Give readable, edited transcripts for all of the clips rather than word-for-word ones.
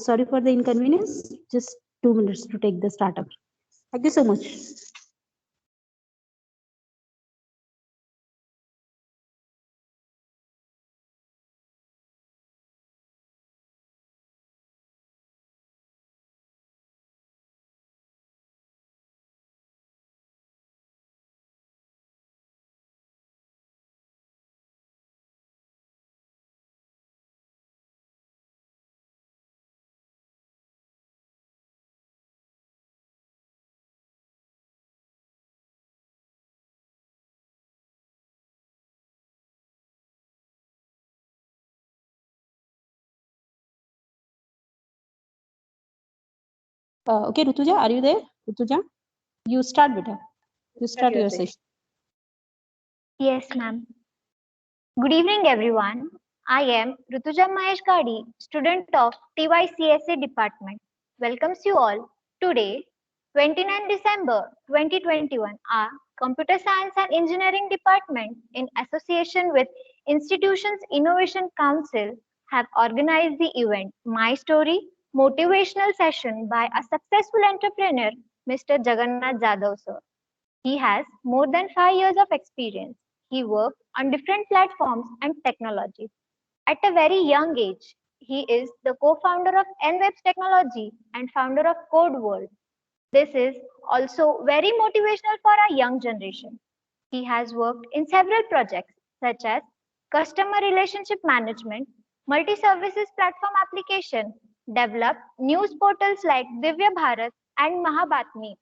sorry for the inconvenience. Just 2 minutes to take the startup. Thank you so much. Okay, Rutuja, are you there? Rutuja, you start, beta. You start your session. Yes, ma'am. Good evening, everyone. I am Rutuja Mahesh Gadi, student of TYCSA department. Welcomes you all. Today, 29 December 2021, our Computer Science and Engineering department, in association with Institutions Innovation Council, have organized the event My Story Motivational Session by a successful entrepreneur, Mr. Jagannath Jadhav sir. He has more than 5 years of experience. He worked on different platforms and technologies. At a very young age, he is the co-founder of NWebs Technology and founder of Code World. This is also very motivational for our young generation. He has worked in several projects such as customer relationship management, multi-services platform application, developed news portals like Divya Bharat and Mahabatmi,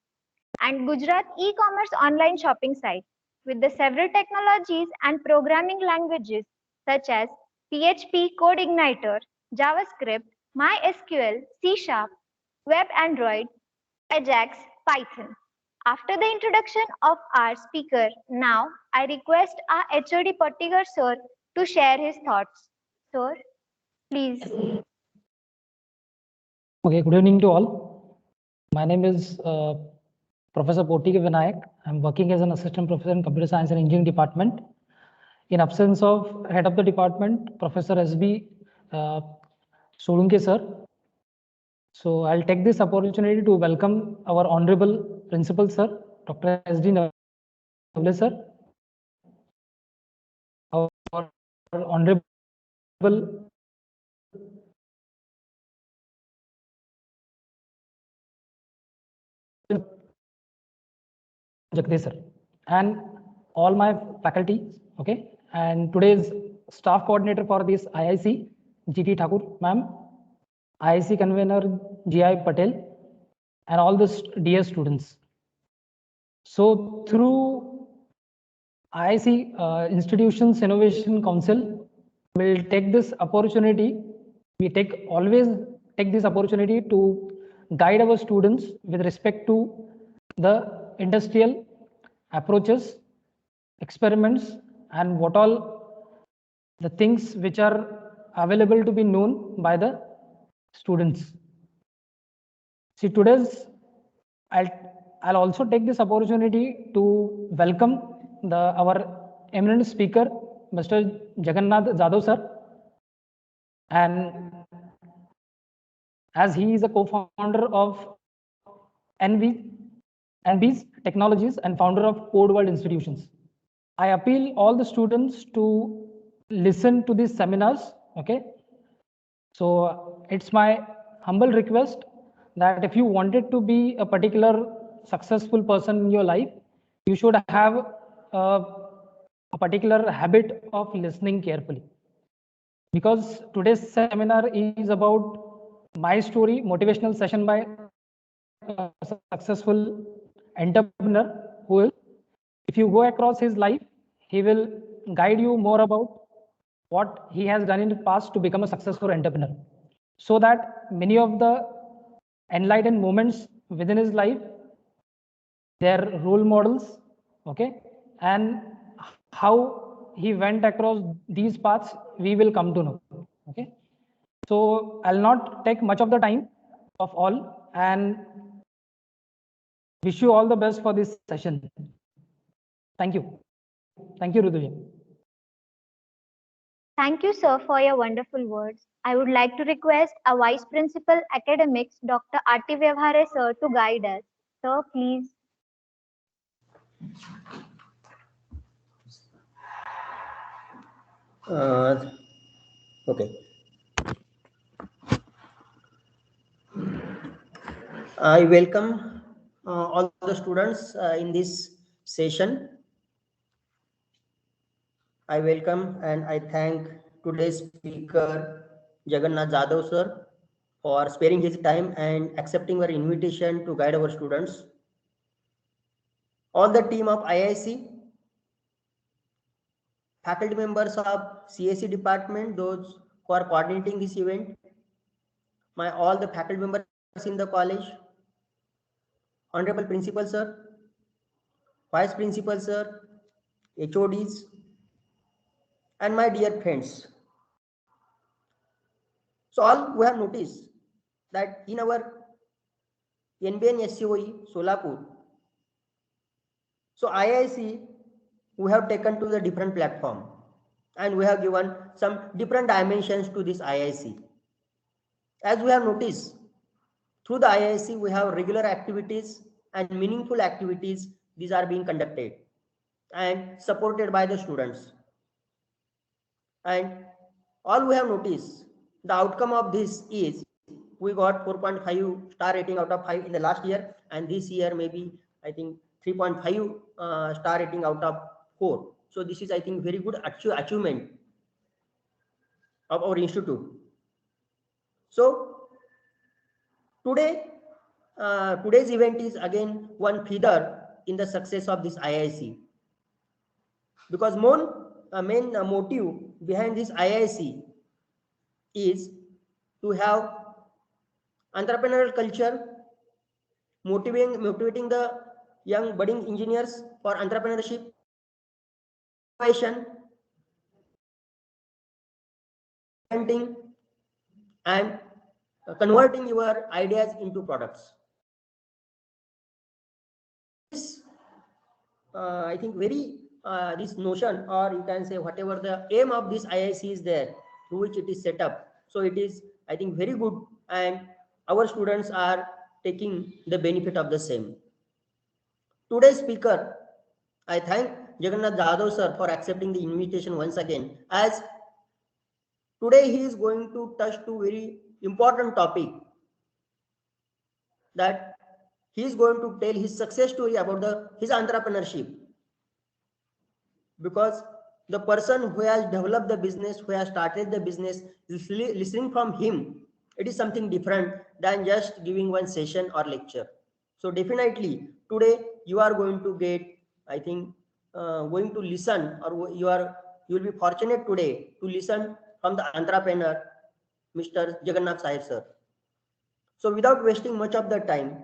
and Gujarat e-commerce online shopping site with the several technologies and programming languages such as PHP, Code Igniter, JavaScript, MySQL, C Sharp, Web Android, Ajax, Python. After the introduction of our speaker, now I request our HOD Pottigar sir to share his thoughts. Sir, please. Okay, good evening to all. My name is Professor Pottigar Vinayak. I'm working as an assistant professor in computer science and engineering department. In absence of head of the department, Professor S.B. Solunke sir. So I'll take this opportunity to welcome our honorable principal sir, Dr. S.D. Navle sir, our honorable Jagdish sir, and all my faculty. Okay, and today's staff coordinator for this IIC, GT Thakur ma'am, IIC convener GI Patel, and all the dear students. So through IIC Institutions Innovation Council, will take this opportunity. We always take this opportunity to guide our students with respect to the industrial approaches, experiments, and what all the things which are available to be known by the students. See, today's I'll also take this opportunity to welcome our eminent speaker, Mr. Jagannath Jadhav sir, and as he is a co-founder of NB's Technologies and founder of Code World Institutions. I appeal all the students to listen to these seminars. Okay, so it's my humble request that if you wanted to be a particular successful person in your life, you should have a particular habit of listening carefully. Because today's seminar is about my story, motivational session by a successful entrepreneur who will, if you go across his life, he will guide you more about what he has done in the past to become a successful entrepreneur. So that many of the enlightened moments within his life, their role models, okay, and how he went across these paths, we will come to know. Okay. So I'll not take much of the time of all and wish you all the best for this session. Thank you. Thank you, Ruduja. Thank you, sir, for your wonderful words. I would like to request our Vice Principal Academics, Dr. R.T. Vyavhare, sir, to guide us. Sir, please. Okay. I welcome all the students in this session. I welcome and I thank today's speaker Jagannath Jadhav sir for sparing his time and accepting our invitation to guide our students. All the team of IIC, faculty members of CSE department, those who are coordinating this event, my all the faculty members in the college, Honorable Principal sir, Vice Principal sir, HODs, and my dear friends. So all we have noticed that in our NBN SCOE Solapur, so IIC we have taken to the different platform and we have given some different dimensions to this IIC. As we have noticed, through the IIC we have regular activities and meaningful activities. These are being conducted and supported by the students. And all we have noticed, the outcome of this is we got 4.5 star rating out of 5 in the last year, and this year maybe I think 3.5 star rating out of 4. So this is I think very good achievement of our institute. So today, today's event is again one feather in the success of this IIC, because main motive behind this IIC is to have entrepreneurial culture, motivating the young budding engineers for entrepreneurship, innovation, patenting, and converting your ideas into products. This, I think, this notion, or you can say whatever the aim of this IIC is there, through which it is set up. So it is, I think, very good, and our students are taking the benefit of the same. Today's speaker, I thank Jagannath Jadhav sir for accepting the invitation once again, as today he is going to touch to very important topic, that he is going to tell his success story about his entrepreneurship, because the person who has developed the business, who has started the business, listening from him, it is something different than just giving one session or lecture. So definitely today you are going to get, I think, going to listen, or you will be fortunate today to listen from the entrepreneur, Mr. Jagannath Sahib sir. So without wasting much of the time,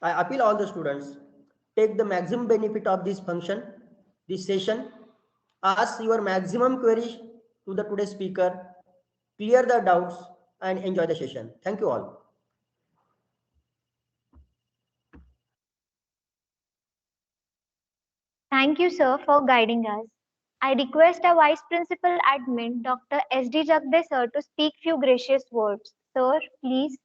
I appeal all the students, take the maximum benefit of this function, this session, ask your maximum queries to the today's speaker, clear the doubts, and enjoy the session. Thank you all. Thank you, sir, for guiding us. I request our Vice Principal Admin, Dr. S.D. Jagde, sir, to speak few gracious words. Sir, please.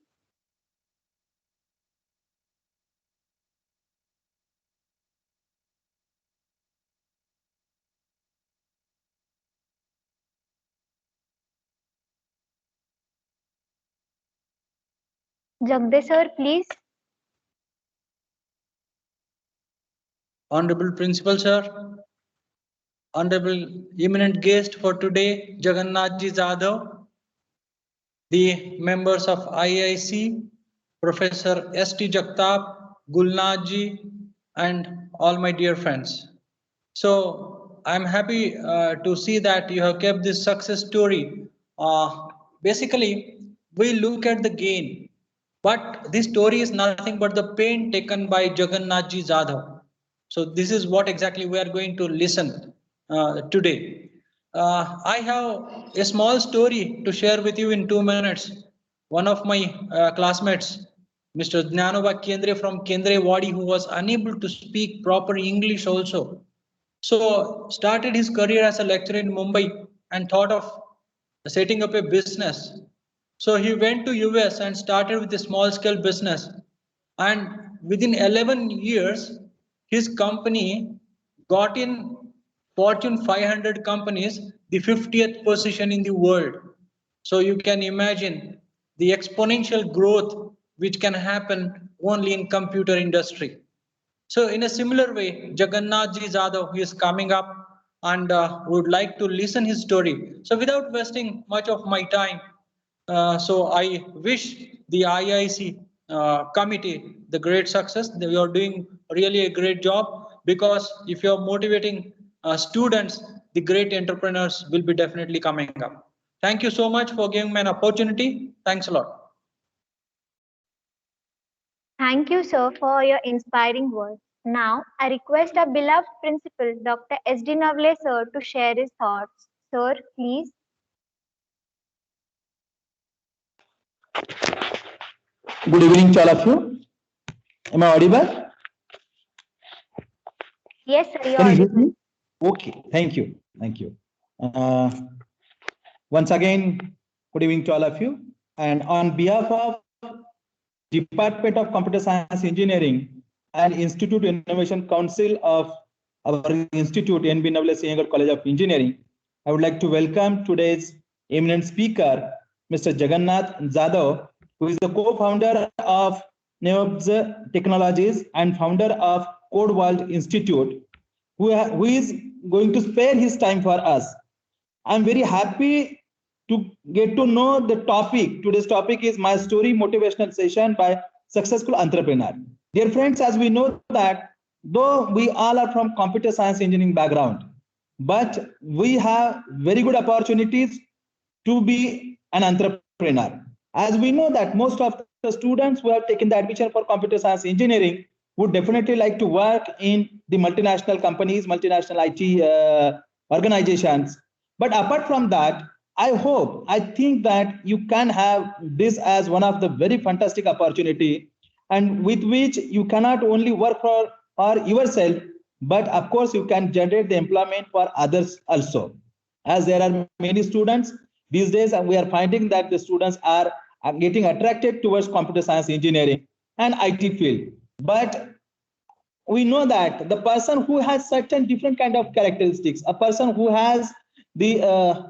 Jagde, sir, please. Honorable Principal Sir, Honorable eminent guest for today, Jagannath Ji Jadhav, the members of IIC, Professor S.T. Jagtap, Gulnath Ji, and all my dear friends. So I'm happy to see that you have kept this success story. Basically, we look at the gain, but this story is nothing but the pain taken by Jagannath Ji Jadhav. So this is what exactly we are going to listen today. I have a small story to share with you in 2 minutes. One of my classmates, Mr. Jnanoba Kendre from Kendre Wadi, who was unable to speak proper English also. So started his career as a lecturer in Mumbai and thought of setting up a business. So he went to US and started with a small scale business. And within 11 years, his company got in Fortune 500 companies, the 50th position in the world. So you can imagine the exponential growth which can happen only in computer industry. So in a similar way, Jagannath Ji Jadhav is coming up and would like to listen his story. So without wasting much of my time, so I wish the IIC committee the great success. You are doing really a great job, because if you are motivating students, the great entrepreneurs will be definitely coming up. Thank you so much for giving me an opportunity. Thanks a lot. Thank you, sir, for your inspiring words. Now, I request our beloved principal, Dr. S.D. Navle, sir, to share his thoughts. Sir, please. Good evening to all of you. Am I audible? Yes, sir, you're Can you hear audible. me? Okay, thank you. Thank you. Once again, good evening to all of you. And on behalf of Department of Computer Science Engineering and Institute Innovation Council of our institute, NB Navle Senior College of Engineering, I would like to welcome today's eminent speaker, Mr. Jagannath Jadhav, who is the co-founder of Neobs Technologies and founder of Code World Institute, who is going to spare his time for us. I'm very happy to get to know the topic. Today's topic is My Story Motivational Session by Successful Entrepreneur. Dear friends, as we know that though we all are from computer science engineering background, but we have very good opportunities to be an entrepreneur. As we know that most of the students who have taken the admission for computer science engineering would definitely like to work in the multinational companies, multinational IT organizations. But apart from that, I think that you can have this as one of the very fantastic opportunity, and with which you cannot only work for yourself, but of course you can generate the employment for others also. As there are many students these days, and we are finding that the students are getting attracted towards computer science engineering and IT field. But we know that the person who has certain different kind of characteristics, a person who has the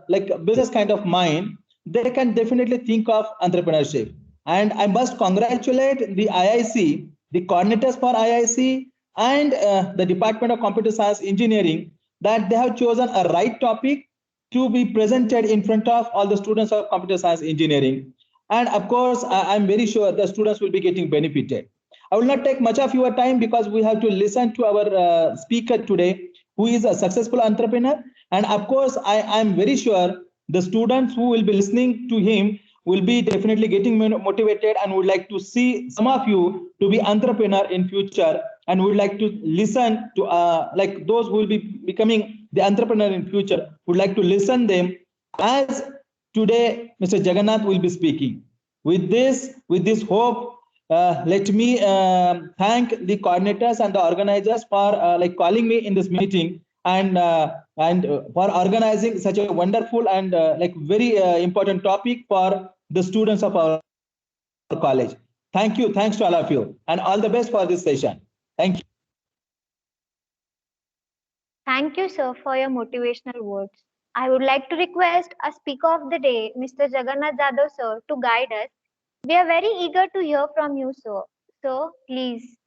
like business kind of mind, they can definitely think of entrepreneurship. And I must congratulate the IIC, the coordinators for IIC, and the Department of Computer Science Engineering, that they have chosen a right topic to be presented in front of all the students of computer science engineering. And of course, I'm very sure the students will be getting benefited. I will not take much of your time because we have to listen to our speaker today, who is a successful entrepreneur. And of course, I am very sure the students who will be listening to him will be definitely getting motivated and would like to see some of you to be entrepreneur in future, and would like to listen to like those who will be becoming the entrepreneur in future, would like to listen them as today Mr. Jagannath will be speaking. With this hope, let me thank the coordinators and the organizers for like calling me in this meeting, and for organizing such a wonderful and like very important topic for the students of our college. Thank you. Thanks to all of you, and all the best for this session. Thank you. Thank you, sir, for your motivational words. I would like to request a speaker of the day, Mr. Jagannath Jadhav, sir, to guide us. We are very eager to hear from you, sir. So, please.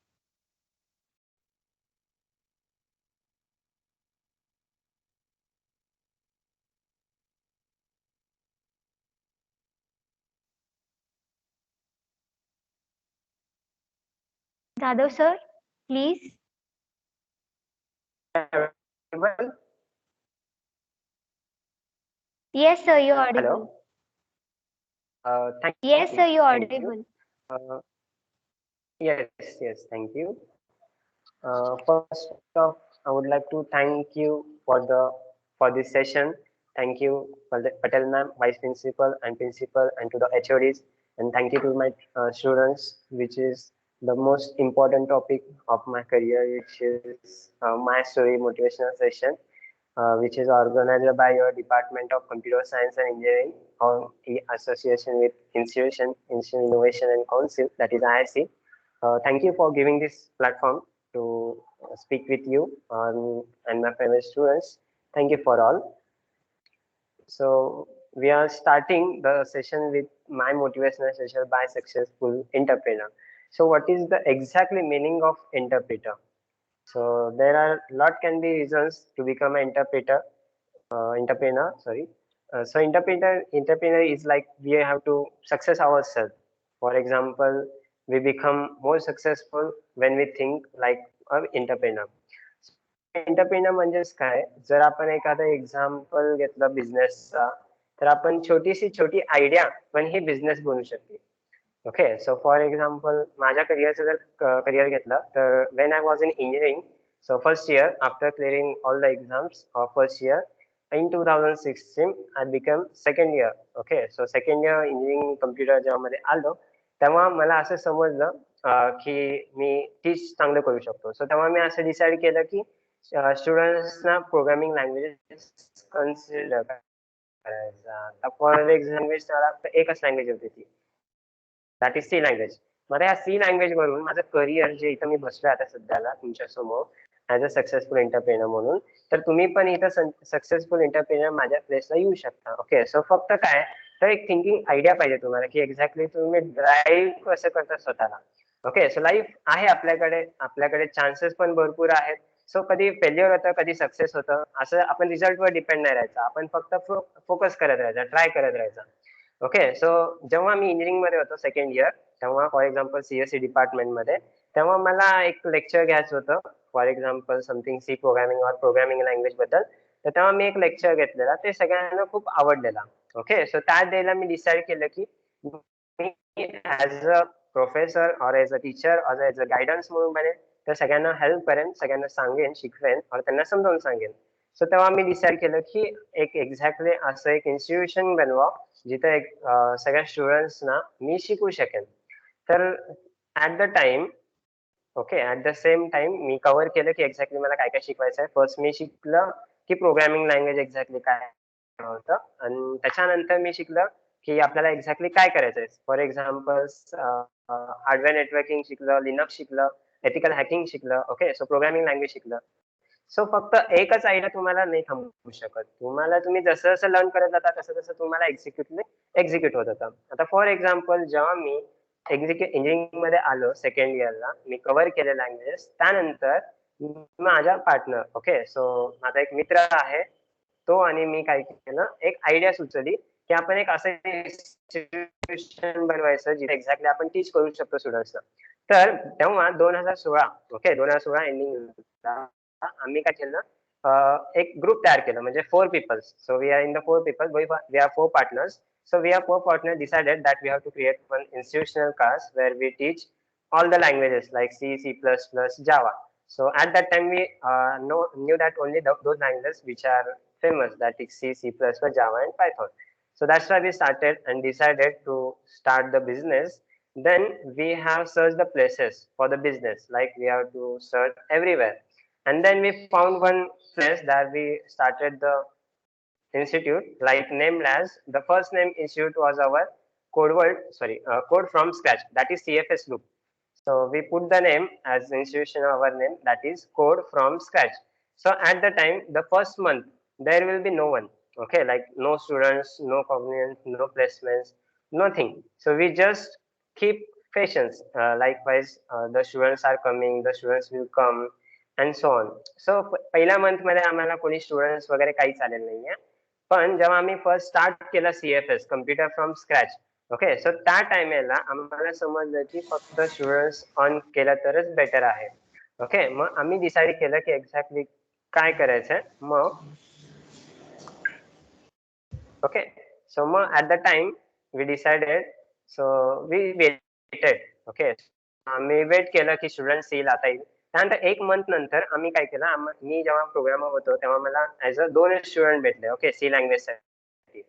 Jadhav, sir, please. Well, Yes, sir, you're hello. audible. Thank Yes, sir, you're thank you. audible. Uh, yes, yes, thank you. First off, I would like to thank you for this session. Thank you for the Patel ma'am, vice principal and principal, and to the HODs, and thank you to my students, which is the most important topic of my career, which is my story motivational session, which is organized by your Department of Computer Science and Engineering on the association with Institution Innovation and Council, that is IIC. Thank you for giving this platform to speak with you and my fellow students. Thank you for all. So we are starting the session with my motivational session by successful entrepreneur. So what is the exactly meaning of interpreter? So there are lot can be reasons to become an entrepreneur. Sorry. So entrepreneur is like we have to success ourselves. For example, we become more successful when we think like an entrepreneur. Entrepreneur म्हणजेच काय, जर आपण एखादं example घेतलं बिझनेसचा, तर आपण छोटीशी छोटी आयडिया पण ही बिझनेस बनू शकते. ओके, सो फॉर एक्झाम्पल माझ्या करिअरचं जर करिअर घेतलं तर when I was in engineering, so first year after clearing all the exams of first year in 2016 I became second year. Okay, so second year engineering computer जेव्हा मध्ये आलो तेव्हा मला असं समजलं की मी टीच चांगलं करू शकतो. सो तेव्हा मी असं डिसाईड केलं की स्टुडंट्सना प्रोग्रामिंग लँग्वेजेस कन्सिडर करायचा. फॉर लँग्वेज मला एकच लँग्वेज होती ती, दॅट इज सी लँग्वेज. मला या सी लँग्वेज वरून माझं करिअर जे इथं मी बसलोय आता सध्याला तुमच्या समोर ऍज अ सक्सेसफुल एंटरप्रेनर म्हणून, तर तुम्ही पण इथं सक्सेसफुल एंटरप्रेनर माझ्या प्लेसला येऊ शकता. ओके, सो फक्त काय तर एक थिंकिंग आयडिया पाहिजे तुम्हाला की एक्झॅक्टली तुम्ही ड्राईव्ह कसं करता स्वतःला. ओके, सो लाईफ आहे आपल्याकडे चान्सेस पण भरपूर आहेत. सो कधी फेल्युअर होतं, कधी सक्सेस होतं, असं आपण रिझल्टवर डिपेंड नाही राहायचं. आपण फक्त फोकस करत राहायचं, ट्राय करत राहायचं. ओके, सो जेव्हा मी इंजिनिअरिंग मध्ये होतो सेकंड इयर, तेव्हा फॉर एक्झाम्पल सीएससी डिपार्टमेंट मध्ये, तेव्हा मला एक लेक्चर घ्यायचं होतं for example something C programming or programming language बद्दल. तर तेव्हा मी एक लेक्चर घेतलेला, ते सगळ्यांना खूप आवडलेला. ओके, सो त्या डेला मी डिसाईड केलं की मी ऍज अ प्रोफेसर और एज अ टीचर और एज अ गायडन्स म्हणून बनेन, तर सगळ्यांना हेल्प करेन, सगळ्यांना सांगेन, शिकवेन और त्यांना समजावून सांगेन. सो तेव्हा मी डिसाईड केलं की एक एक्झॅक्टली असं एक इन्स्टिट्यूशन बनवा जिथं एक सगळ्या स्टुडंट्सना मी शिकवू शकेन. तर at the time okay, at the same time me cover केलं की एक्झॅक्टली मला काय काय शिकवायचं आहे. फर्स्ट मी शिकलं की प्रोग्रामिंग लँग्वेज एक्झॅक्टली काय होतं, आणि त्याच्यानंतर मी शिकलं की आपल्याला एक्झॅक्टली काय करायचं आहे. फॉर एक्झाम्पल हार्डवेअर नेटवर्किंग शिकलं, लिनक्स शिकलं, एथिकल हॅकिंग शिकलं. ओके, सो प्रोग्रामिंग लँग्वेज शिकलं. सो फक्त एकच आयडिया तुम्हाला नाही थांबवू शकत. तुम्ही जसं जसं लर्न करत जाता तसं तसं तुम्हाला एक्झिक्यूट होत होतं. आता फॉर एक्झाम्पल जेव्हा मी इंजिनिअरिंग मध्ये आलो सेकंड इयरला, मी कव्हर केले लँग्वेजेस. त्यानंतर माझा पार्टनर, ओके, सो माझा एक मित्र आहे, तो आणि मी काय केलं, एक आयडिया सुचवली की आपण एक असं इन्स्टिट्यूशन बनवायचं जिथे एक्झॅक्टली आपण टीच करू शकतो स्टुडंट्सना. तर तेव्हा 2016 ओके 2016 एंडिंग आम्ही काय केलं, एक ग्रुप तयार केलं, म्हणजे 4 peoples. So we are in the 4 people, we are 4 partners. So we are 4 partners decided that we have to create one institutional class where we teach all the languages like C, C++, Java. So at that time we knew that only those languages which are famous, that is C, C++, Java and Python. So that's why we started and decided to start the business. Then we have searched the places for the business, like we have to search everywhere. And then we found one place that we started the institute, like named as the first name institute was our code from scratch, that is CFS loop. So we put the name as institution, our name, that is code from scratch. So at the time, the first month there will be no one, okay, like no students, no covenants, no placements, nothing. So we just keep patience. Likewise, the students are coming, the students will come and so on. So पहिल्या month मध्ये आम्हाला कोणी students वगैरे काहीच आलेलं नाहीये. पण जेव्हा आम्ही फर्स्ट स्टार्ट केलं CFS computer from scratch, okay, so त्या टाइमला आम्हाला समजलं की फक्त स्टुडंट्स ऑन केलं तरच बेटर आहे. ओके, मग आम्ही डिसाईड केलं की एक्झॅक्टली काय करायचंय. मग ओके, सो मग at the time we decided, so we waited. Okay, आम्ही वेट केलं की स्टुडंट्स येईल, आता येईल. त्यानंतर एक मंथ नंतर आम्ही काय केलं, मी जेव्हा प्रोग्रामर होतो तेव्हा मला ऍज अ 2 स्टुडंट भेटले, ओके, सी लँग्वेज साठी.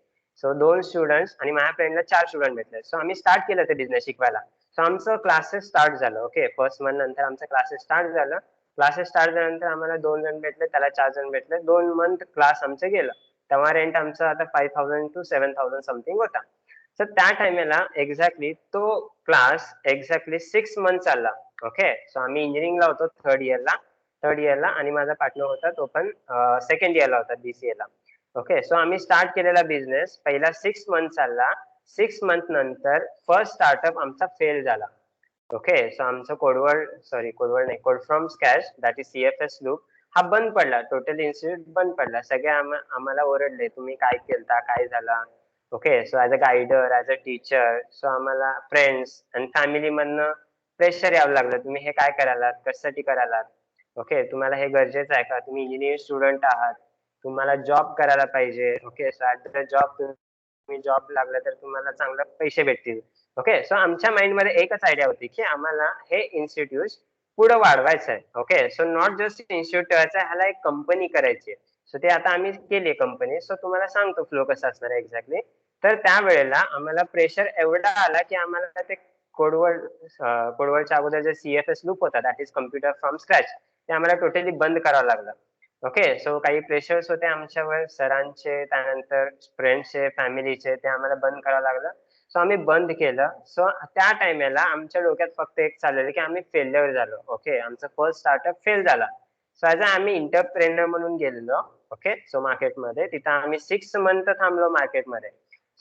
सो 2 स्टुडंट्स आणि माझ्या फ्रेंडला 4 स्टुडंट भेटले. सो आम्ही स्टार्ट केलं ते बिझनेस शिकवायला. सो आमचं क्लासेस स्टार्ट झालं. ओके, फर्स्ट मंथ नंतर आमचं क्लासेस स्टार्ट झालं. क्लासेस स्टार्ट झाल्यानंतर आम्हाला 2 जण भेटले, त्याला 4 जण भेटले. 2 मंथ क्लास आमचं गेलं. तेव्हा रेंट आमचं आता 5,000 to 7,000 समथिंग होता. तर त्या टाइमला एक्झॅक्टली तो क्लास एक्झॅक्टली 6 मंथ चालला. ओके, सो आम्ही इंजिनिअरिंगला होतो थर्ड इयरला आणि माझा पार्टनर होता तो पण सेकंड इयरला होता BCA ला. ओके, सो आम्ही स्टार्ट केलेला बिझनेस पहिला 6 मंथ चालला. 6 मंथ नंतर फर्स्ट स्टार्टअप आमचा फेल झाला. ओके, सो आमचं कोडवर्ड नाही, code from scratch that is CFS loop हा बंद पडला. टोटल इन्स्टिट्यूट बंद पडला. सगळे आम्हाला ओरडले, तुम्ही काय केलता, काय झाला. Okay, so as a गायडर, as a teacher, so आम्हाला फ्रेंड्स आणि फॅमिली मधनं प्रेशर यावं लागलं, तुम्ही हे काय करायलात, कशासाठी करायलात. ओके, तुम्हाला हे गरजेचं आहे का, तुम्ही इंजिनिअरिंग स्टुडंट आहात, तुम्हाला जॉब करायला पाहिजे. Okay, so at the job तुम्ही जॉब लागला तर तुम्हाला चांगले पैसे भेटतील. ओके, सो आमच्या माइंडमध्ये एकच आयडिया होती की आम्हाला हे इन्स्टिट्यूट पुढे वाढवायचं आहे. Okay, so not just institute ठेवायचं आहे, ह्याला एक कंपनी करायची आहे. सो ते आता आम्ही केली कंपनी. सो तुम्हाला सांगतो फ्लो कसा असणार आहे एक्झॅक्टली. तर त्यावेळेला आम्हाला प्रेशर एवढा आला की आम्हाला ते कोडवर्डच्या अगोदर जे CFS लूप होता that is computer from scratch ते आम्हाला टोटली बंद करावं लागलं. ओके, सो काही प्रेशर्स होते आमच्यावर सरांचे, त्यानंतर फ्रेंड्सचे, फॅमिलीचे, ते आम्हाला बंद करावं लागलं. सो आम्ही बंद केलं. सो त्या टाइमला आमच्या डोक्यात फक्त एक चाललेलं की आम्ही फेल्युअर झालो. ओके, आमचं फर्स्ट स्टार्टअप फेल झाला. सो ऍज आम्ही इंटरप्रेनर म्हणून गेलेलो. ओके, सो मार्केटमध्ये तिथं आम्ही 6 मंथ थांबलो मार्केटमध्ये.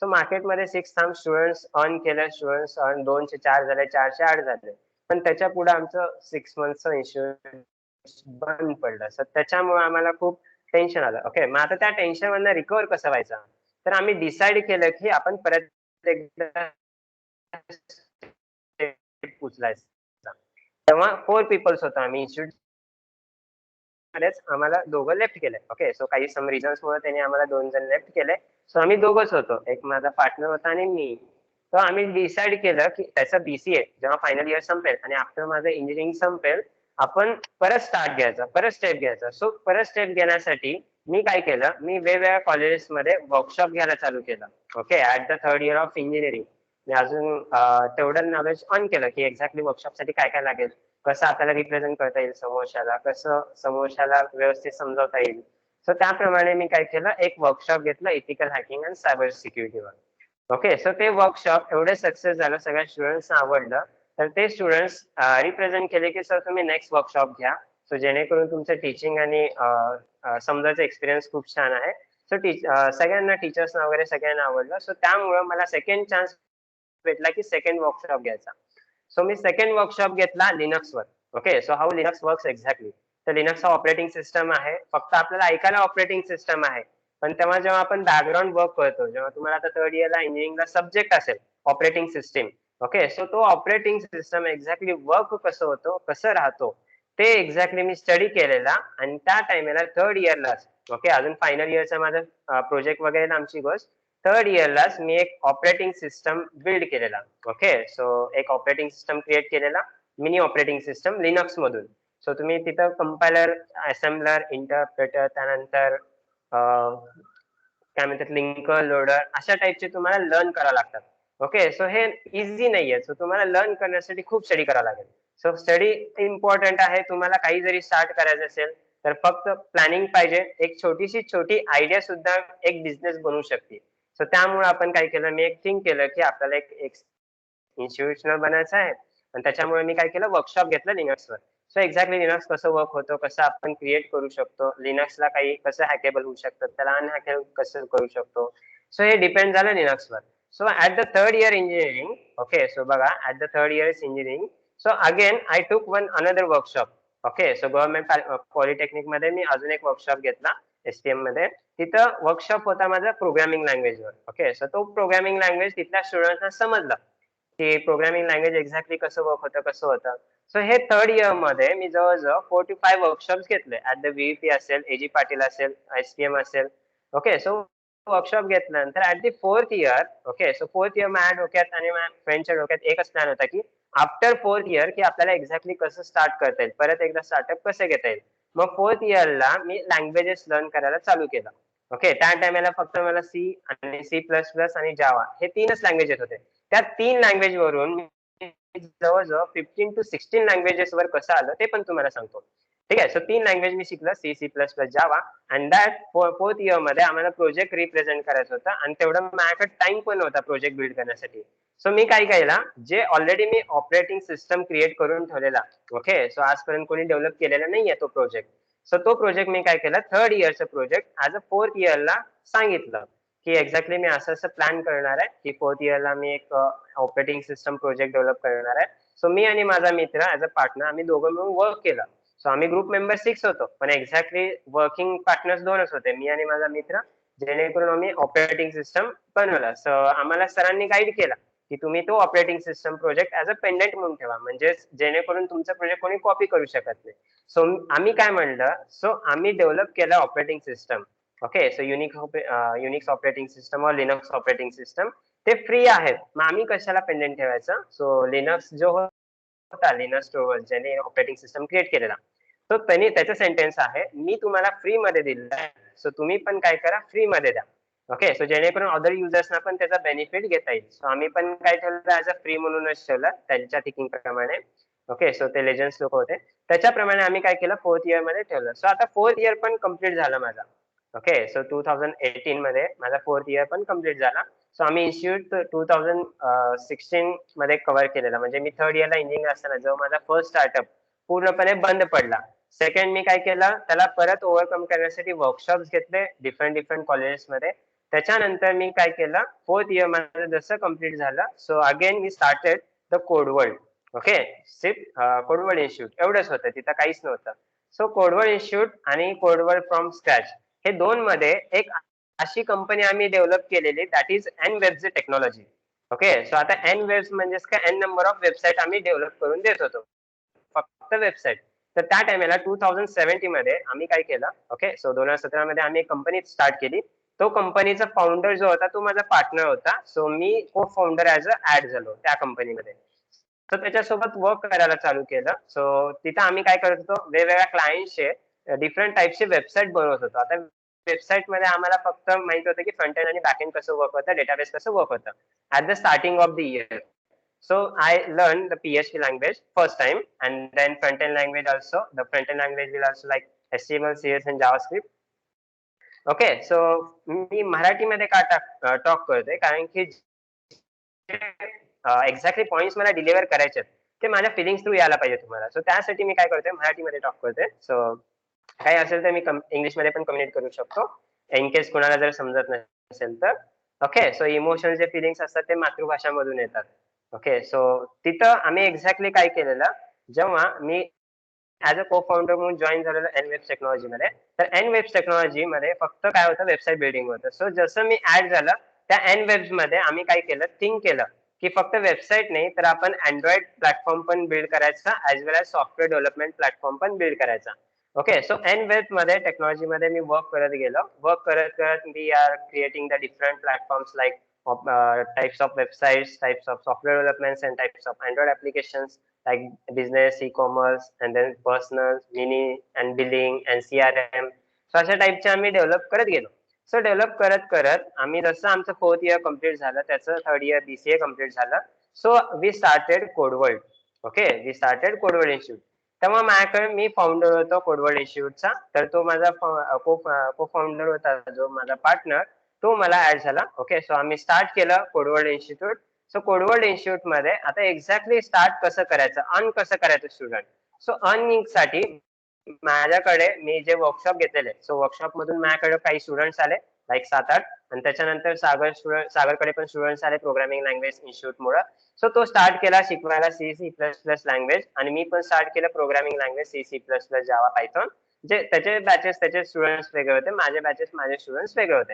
सो मार्केटमध्ये 6 स्टुडंट्स अर्न केलं. स्टुडंट्स अर्न 2 चे 4 झाले, 4 चे 8 झाले. पण त्याच्या पुढे आमचं 6 मंथचं इन्शुरन्स बंद पडलं. सो त्याच्यामुळे आम्हाला खूप टेन्शन आलं. ओके, मग आता त्या टेन्शन मधनं रिकव्हर कसं व्हायचं. तर आम्ही डिसाईड केलं की आपण परत एकदा उचलायचा. तेव्हा 4 पीपल्स होतो आम्ही इन्स्टिट्यूट मध्येच, आम्हाला दोघं लेफ्ट केले. ओके, सो काही सम रिझन्स मुळे त्यांनी आम्हाला 2 जण लेफ्ट केले. सो आम्ही दोघंच होतो, एक माझा पार्टनर होता आणि मी. तर आम्ही डिसाईड केलं की त्याचं BCA जेव्हा फायनल इयर संपेल आणि आफ्टर माझं इंजिनिअरिंग संपेल आपण परत स्टार्ट घ्यायचा, परत स्टेप घ्यायचा. सो परत स्टेप घेण्यासाठी मी काय केलं, मी वेगवेगळ्या कॉलेजेसमध्ये वर्कशॉप घ्यायला चालू केलं. Okay, at the third year of engineering मी अजून तेवढं नॉलेज ऑन केलं की एक्झॅक्टली वर्कशॉपसाठी काय काय लागेल, कसं आपल्याला रिप्रेझेंट करता येईल समोरच्याला, कसं समोरच्याला व्यवस्थित समजावता येईल. सो त्याप्रमाणे मी काय केलं, एक वर्कशॉप घेतलं इथिकल हॅकिंग अँड सायबर सिक्युरिटीवर. ओके, सो ते वर्कशॉप एवढे सक्सेस झालं, सगळ्या स्टुडंट्सना आवडलं. तर ते स्टुडंट्स रिप्रेझेंट केले की सर तुम्ही नेक्स्ट वर्कशॉप घ्या, सो जेणेकरून तुमचं टीचिंग आणि समजायचं एक्सपिरियन्स खूप छान आहे. सो सगळ्यांना टीचर्सना वगैरे सगळ्यांना आवडलं. सो त्यामुळं मला सेकंड चान्स भेटला की सेकंड वर्कशॉप घ्यायचा. सो मी सेकंड वर्कशॉप घेतला लिनक्सवर. Okay, so how Linux works exactly. तर लिनक्स हा ऑपरेटिंग सिस्टम आहे, फक्त आपल्याला ऐकायला ऑपरेटिंग सिस्टम आहे, पण तेव्हा जेव्हा आपण बॅकग्राऊंड वर्क करतो, जेव्हा तुम्हाला आता थर्ड इयरला इंजिनिअरिंगला सब्जेक्ट असेल ऑपरेटिंग सिस्टम. ओके, सो तो ऑपरेटिंग सिस्टम एक्झॅक्टली वर्क कसं होतो, कसं राहतो, ते एक्झॅक्टली मी स्टडी केलेला. आणि त्या टाइमला थर्ड इयरलाच, ओके, अजून फायनल इयरचा माझा प्रोजेक्ट वगैरे आमची गोष्ट, थर्ड इयरलाच मी एक ऑपरेटिंग सिस्टम बिल्ड केलेला. ओके, सो एक ऑपरेटिंग सिस्टम क्रिएट केलेला, मिनी ऑपरेटिंग सिस्टम लिनक्स मधून. सो तुम्ही तिथं कंपायलर, असेंबलर, इंटरप्रेटर, त्यानंतर काय म्हणतात लिंकर, लोडर, अशा टाईपचे तुम्हाला लर्न करावं लागतात. ओके, सो हे इझी नाहीये. सो तुम्हाला लर्न करण्यासाठी खूप स्टडी करावं लागेल. सो स्टडी इम्पॉर्टंट आहे. तुम्हाला काही जरी स्टार्ट करायचं असेल तर फक्त प्लॅनिंग पाहिजे. एक छोटी आयडिया सुद्धा एक बिझनेस बनवू शकते. सो त्यामुळे आपण काय केलं, मी एक थिंक केलं की आपल्याला एक इन्स्टिट्यूशनल बनायचं आहे, आणि त्याच्यामुळे मी काय केलं, वर्कशॉप घेतलं लिनक्सवर. सो एक्झॅक्टली लिनक्स कसं वर्क होतं, कसं आपण क्रिएट करू शकतो, लिनक्सला काही कसं हॅकेबल होऊ शकतं, त्याला अनहॅकेबल कसं करू शकतो. सो हे डिपेंड झालं लिनक्सवर. So at the third year engineering, okay, so बघा at the third year engineering, so again I took one another workshop. Okay, so government polytechnic मध्ये मी अजून एक वर्कशॉप घेतला STM मध्ये. तिथं वर्कशॉप होता माझा प्रोग्रामिंग लँग्वेजवर. ओके, सो तो प्रोग्रामिंग लँग्वेज तिथल्या स्टुडंट्सना समजला की प्रोग्रामिंग लँग्वेज एक्झॅक्टली कसं वर्क होतं, कसं होतं. सो हे थर्ड इयर मध्ये मी जवळजवळ 4 to 5 वर्कशॉप घेतले. ऍट द VEP असेल, AG पाटील असेल, STM असेल. ओके, सो वर्कशॉप घेतल्यानंतर at the fourth year, okay, so fourth year माझ्या डोक्यात आणि माझ्या फ्रेंडच्या डोक्यात एकच प्लॅन होता की आफ्टर फोर्थ इयर की आपल्याला एक्झॅक्टली कसं स्टार्ट करता येईल, परत एकदा स्टार्टअप कसं घेता येईल. मग फोर्थ इयरला मी लँग्वेजेस लर्न करायला चालू केलं. ओके, त्या टाइमला फक्त मला C आणि C++ आणि जावा हे 3च लँग्वेज येत होते. त्या 3 लँग्वेज वरून जवळजवळ 15 to 16 लँग्वेजेस वर कसं आलं ते पण तुम्हाला सांगतो. ठीक आहे. सो 3 लँग्वेज मी शिकलो, C, C plus plus, Java. And that fourth year मध्ये आम्हाला प्रोजेक्ट रिप्रेझेंट करायचा होता आणि तेवढं माझ्याकडे टाइम पण होता प्रोजेक्ट बिल्ड करण्यासाठी. सो मी काय केला, जे ऑलरेडी मी ऑपरेटिंग सिस्टम क्रिएट करून ठेवलेला, ओके, सो आजपर्यंत कोणी डेव्हलप केलेला नाहीये तो प्रोजेक्ट. सो तो प्रोजेक्ट मी काय केला, थर्ड इयरचा प्रोजेक्ट ऍज अ फोर्थ इयरला सांगितलं की एक्झॅक्टली मी असं असं प्लॅन करणार आहे की फोर्थ इयरला मी एक ऑपरेटिंग सिस्टम प्रोजेक्ट डेव्हलप करणार आहे. सो मी आणि माझा मित्र ऍज अ पार्टनर आम्ही दोघं मिळून वर्क केलं. सो आम्ही ग्रुप मेंबर 6 होतो, पण एक्झॅक्टली वर्किंग पार्टनर्स 2च होते, मी आणि माझा मित्र, जेणेकरून आम्ही ऑपरेटिंग सिस्टम बनवला. सो आम्हाला सरांनी गाईड केला की तुम्ही तो ऑपरेटिंग सिस्टम प्रोजेक्ट ऍज अ पेंडेंट म्हणून ठेवा, म्हणजे जेणेकरून तुमचा प्रोजेक्ट कोणी कॉपी करू शकत नाही. सो आम्ही काय म्हणलं, सो आम्ही डेव्हलप केलं operating system, okay, so Unix operating system और लिनक्स ऑपरेटिंग सिस्टम ते फ्री आहेत, मग आम्ही कशाला पेंडेंट ठेवायचं. सो लिनक्स जो होता, लिनक्स ज्याने ऑपरेटिंग सिस्टम क्रिएट केलेला, तो त्यांनी त्याचं सेंटेन्स आहे, मी तुम्हाला फ्री मध्ये दिलं आहे, सो तुम्ही पण काय करा, फ्री मध्ये द्या. ओके, सो जेणेकरून अदर युजर्सना पण त्याचा बेनिफिट घेता येईल. सो आम्ही पण काय ठेवलं, ऍज अ फ्री म्हणूनच ठेवलं त्यांच्या थिंकिंग प्रमाणे. ओके, सो ते लेजन्स लोक होते, त्याच्याप्रमाणे आम्ही काय केलं, फोर्थ इयर मध्ये ठेवलं. सो आता फोर्थ इयर पण कम्प्लीट झालं माझा. ओके, सो 2018 मध्ये माझा फोर्थ इयर पण कम्प्लीट झाला. सो आम्ही इन्स्टिट्यूट 2016 मध्ये कव्हर केलेला, म्हणजे मी थर्ड इयरला इंजिनिअर असताना जेव्हा माझा फर्स्ट स्टार्टअप पूर्णपणे बंद पडला. सेकंड मी काय केलं, त्याला परत ओव्हरकम करण्यासाठी वर्कशॉप्स घेतले डिफरंट कॉलेजेसमध्ये. त्याच्यानंतर मी काय केलं, फोर्थ इयर माझं जसं कम्प्लीट झालं, सो अगेन मी started the code world. Okay, code world institute एवढंच होतं, तिथं काहीच नव्हतं. सो कोड वर्ल्ड इन्स्टिट्यूट आणि कोड वर्ल्ड फ्रॉम स्क्रॅच हे दोन मध्ये एक अशी कंपनी आम्ही डेव्हलप केलेली, that is N webs technology. Okay, so आता एन वेब्स म्हणजे काय, एन नंबर ऑफ वेबसाईट आम्ही डेव्हलप करून देत होतो, फक्त वेबसाईट. तर त्या टाइमला 2017 मध्ये आम्ही काय केलं, ओके, सो 2017 मध्ये आम्ही एक कंपनी स्टार्ट केली. तो कंपनीचा फाउंडर जो होता तो माझा पार्टनर होता. सो मी को फाउंडर ऍज अ ऍड झालो त्या कंपनीमध्ये. तर त्याच्यासोबत वर्क करायला चालू केलं. सो तिथं आम्ही काय करत होतो, वेगवेगळ्या क्लायंटचे डिफरंट टाईपचे वेबसाईट बनवत होतो. आता वेबसाईट मध्ये आम्हाला फक्त माहित होतं की फ्रंट एंड आणि बॅक एंड कसं वर्क होतं, डेटाबेस कसं वर्क होतं at the starting of the year. So I learned the PHP language first time, and then front-end language also. The front-end language will also like HTML, CS, and JavaScript. Okay, so मी मराठीमध्ये का talk करतोय, कारण की exactly points मला deliver करायचे ते माझ्या feelings through यायला पाहिजे तुम्हाला. सो त्यासाठी मी काय करतोय, मराठीमध्ये टॉक करतोय. सो काही असेल तर मी इंग्लिशमध्ये पण कम्युनिकेट करू शकतो, इन केस कुणाला जर समजत नसेल तर. ओके, सो इमोशन्स जे फिलिंग्स असतात ते मातृभाषामधून येतात. ओके, सो तिथं आम्ही एक्झॅक्टली काय केलेलं, जेव्हा मी ऍज अ को फाउंडर म्हणून जॉईन झालेलं एन वेब्स टेक्नॉलॉजी मध्ये, तर एन वेब्स टेक्नॉलॉजी मध्ये फक्त काय होतं, वेबसाईट बिल्डिंग होतं. सो जसं मी ऍड झालं त्या एन वेब्स मध्ये आम्ही काय केलं, थिंक केलं की फक्त वेबसाईट नाही तर आपण अँड्रॉइड प्लॅटफॉर्म पण बिल्ड करायचा, as well as software development platform पण बिल्ड करायचा. ओके, सो एन वेब मध्ये टेक्नॉलॉजी मध्ये मी वर्क करत गेलो. वर्क करत करत we are creating the different platforms like types of websites, types of software developments, and types of Android applications like business, e-commerce, and then personal, mini, and billing, and CRM. So अशा टाईपचे आम्ही develop करत गेलो. So develop करत करत आम्ही जसं आमचं फोर्थ इयर कम्प्लीट झालं, त्याचं थर्ड इयर BCA कम्प्लीट झालं. So we started code world. Okay, we started code world institute. तेव्हा माझ्याकडे मी फाउंडर होतो कोड वर्ल्ड इन्स्टिट्यूटचा, तर तो माझा को फाउंडर होता, जो माझा पार्टनर, तो मला ऍड झाला. ओके, सो आम्ही स्टार्ट केलं code world institute. So code world institute मध्ये आता एक्झॅक्टली स्टार्ट कसं करायचं, अर्न कसं करायचं स्टुडंट. सो अर्निंग साठी माझ्याकडे मी जे वर्कशॉप घेतलेले, सो वर्कशॉप मधून माझ्याकडे काही स्टुडंट्स आले लाईक 7-8, आणि त्याच्यानंतर सागरकडे पण स्टुडंट्स आले प्रोग्रामिंग लँग्वेज इन्स्टिट्यूट मुळे. सो तो स्टार्ट केला शिकवायला C++ लँग्वेज, आणि मी पण स्टार्ट केलं प्रोग्रामिंग लँग्वेज C++, जावा, पायथॉन. जे त्याचे बॅचेस त्याचे स्टुडंट्स वेगळे होते, माझे बॅचेस माझे स्टुडंट्स वेगळे होते.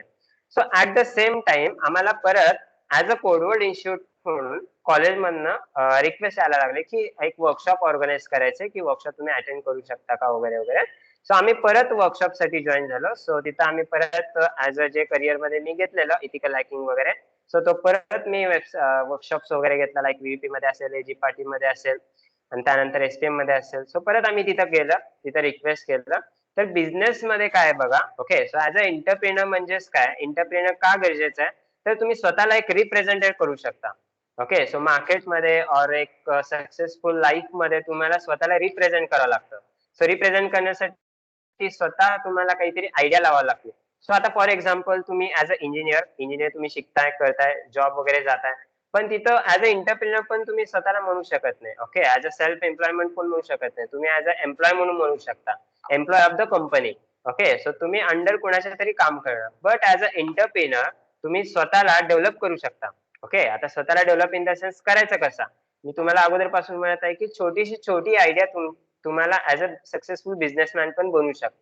So at the same time आम्हाला परत as a code world institute म्हणून कॉलेजमधनं रिक्वेस्ट यायला लागले की एक वर्कशॉप ऑर्गनाईज करायचे, की वर्कशॉप तुम्ही अटेंड करू शकता का वगैरे वगैरे. सो आम्ही परत वर्कशॉप साठी जॉईन झालो. सो तिथं आम्ही परत ऍज अ जे करिअर मध्ये मी घेतलेलं इथिकल हॅकिंग वगैरे, सो तो परत मी वर्कशॉप्स वगैरे घेतला, लाईक VP मध्ये असेल, AG पार्टी मध्ये असेल, आणि त्यानंतर SPM मध्ये असेल. सो परत आम्ही तिथं गेलं, तिथं रिक्वेस्ट केलं. तर बिझनेस मध्ये काय बघा, ओके, सो ऍज अ एंटरप्रेनर म्हणजेच काय, एंटरप्रेनर का गरजेचं आहे, तर तुम्ही स्वतःला एक रिप्रेझेंटेट करू शकता. ओके. सो मार्केटमध्ये और एक सक्सेसफुल लाईफ मध्ये तुम्हाला स्वतःला रिप्रेझेंट करावं लागतं. सो रिप्रेझेंट करण्यासाठी स्वतः तुम्हाला काहीतरी आयडिया लावावं लागते. सो आता फॉर एक्झाम्पल तुम्ही ऍज अ इंजिनियर तुम्ही शिकताय, करताय, जॉब वगैरे जाताय, पण तिथं ऍज अ एंटरप्रिनर पण तुम्ही स्वतःला म्हणू शकत नाही. Okay. As a self employment पण म्हणू शकत नाही. तुम्ही ऍज अ एम्प्लॉय म्हणून म्हणू शकता, employee of the company. Okay. So तुम्ही अंडर कोणाच्या तरी काम करणार, बट ऍज अ एंटरप्रिनर तुम्ही स्वतःला डेव्हलप करू शकता. ओके. आता स्वतःला डेव्हलप इन द सेन्स करायचं कसा, मी तुम्हाला अगोदरपासून म्हणत आहे की छोटी आयडिया तुम्हाला ऍज अ सक्सेसफुल बिझनेसमॅन पण बनवू शकता.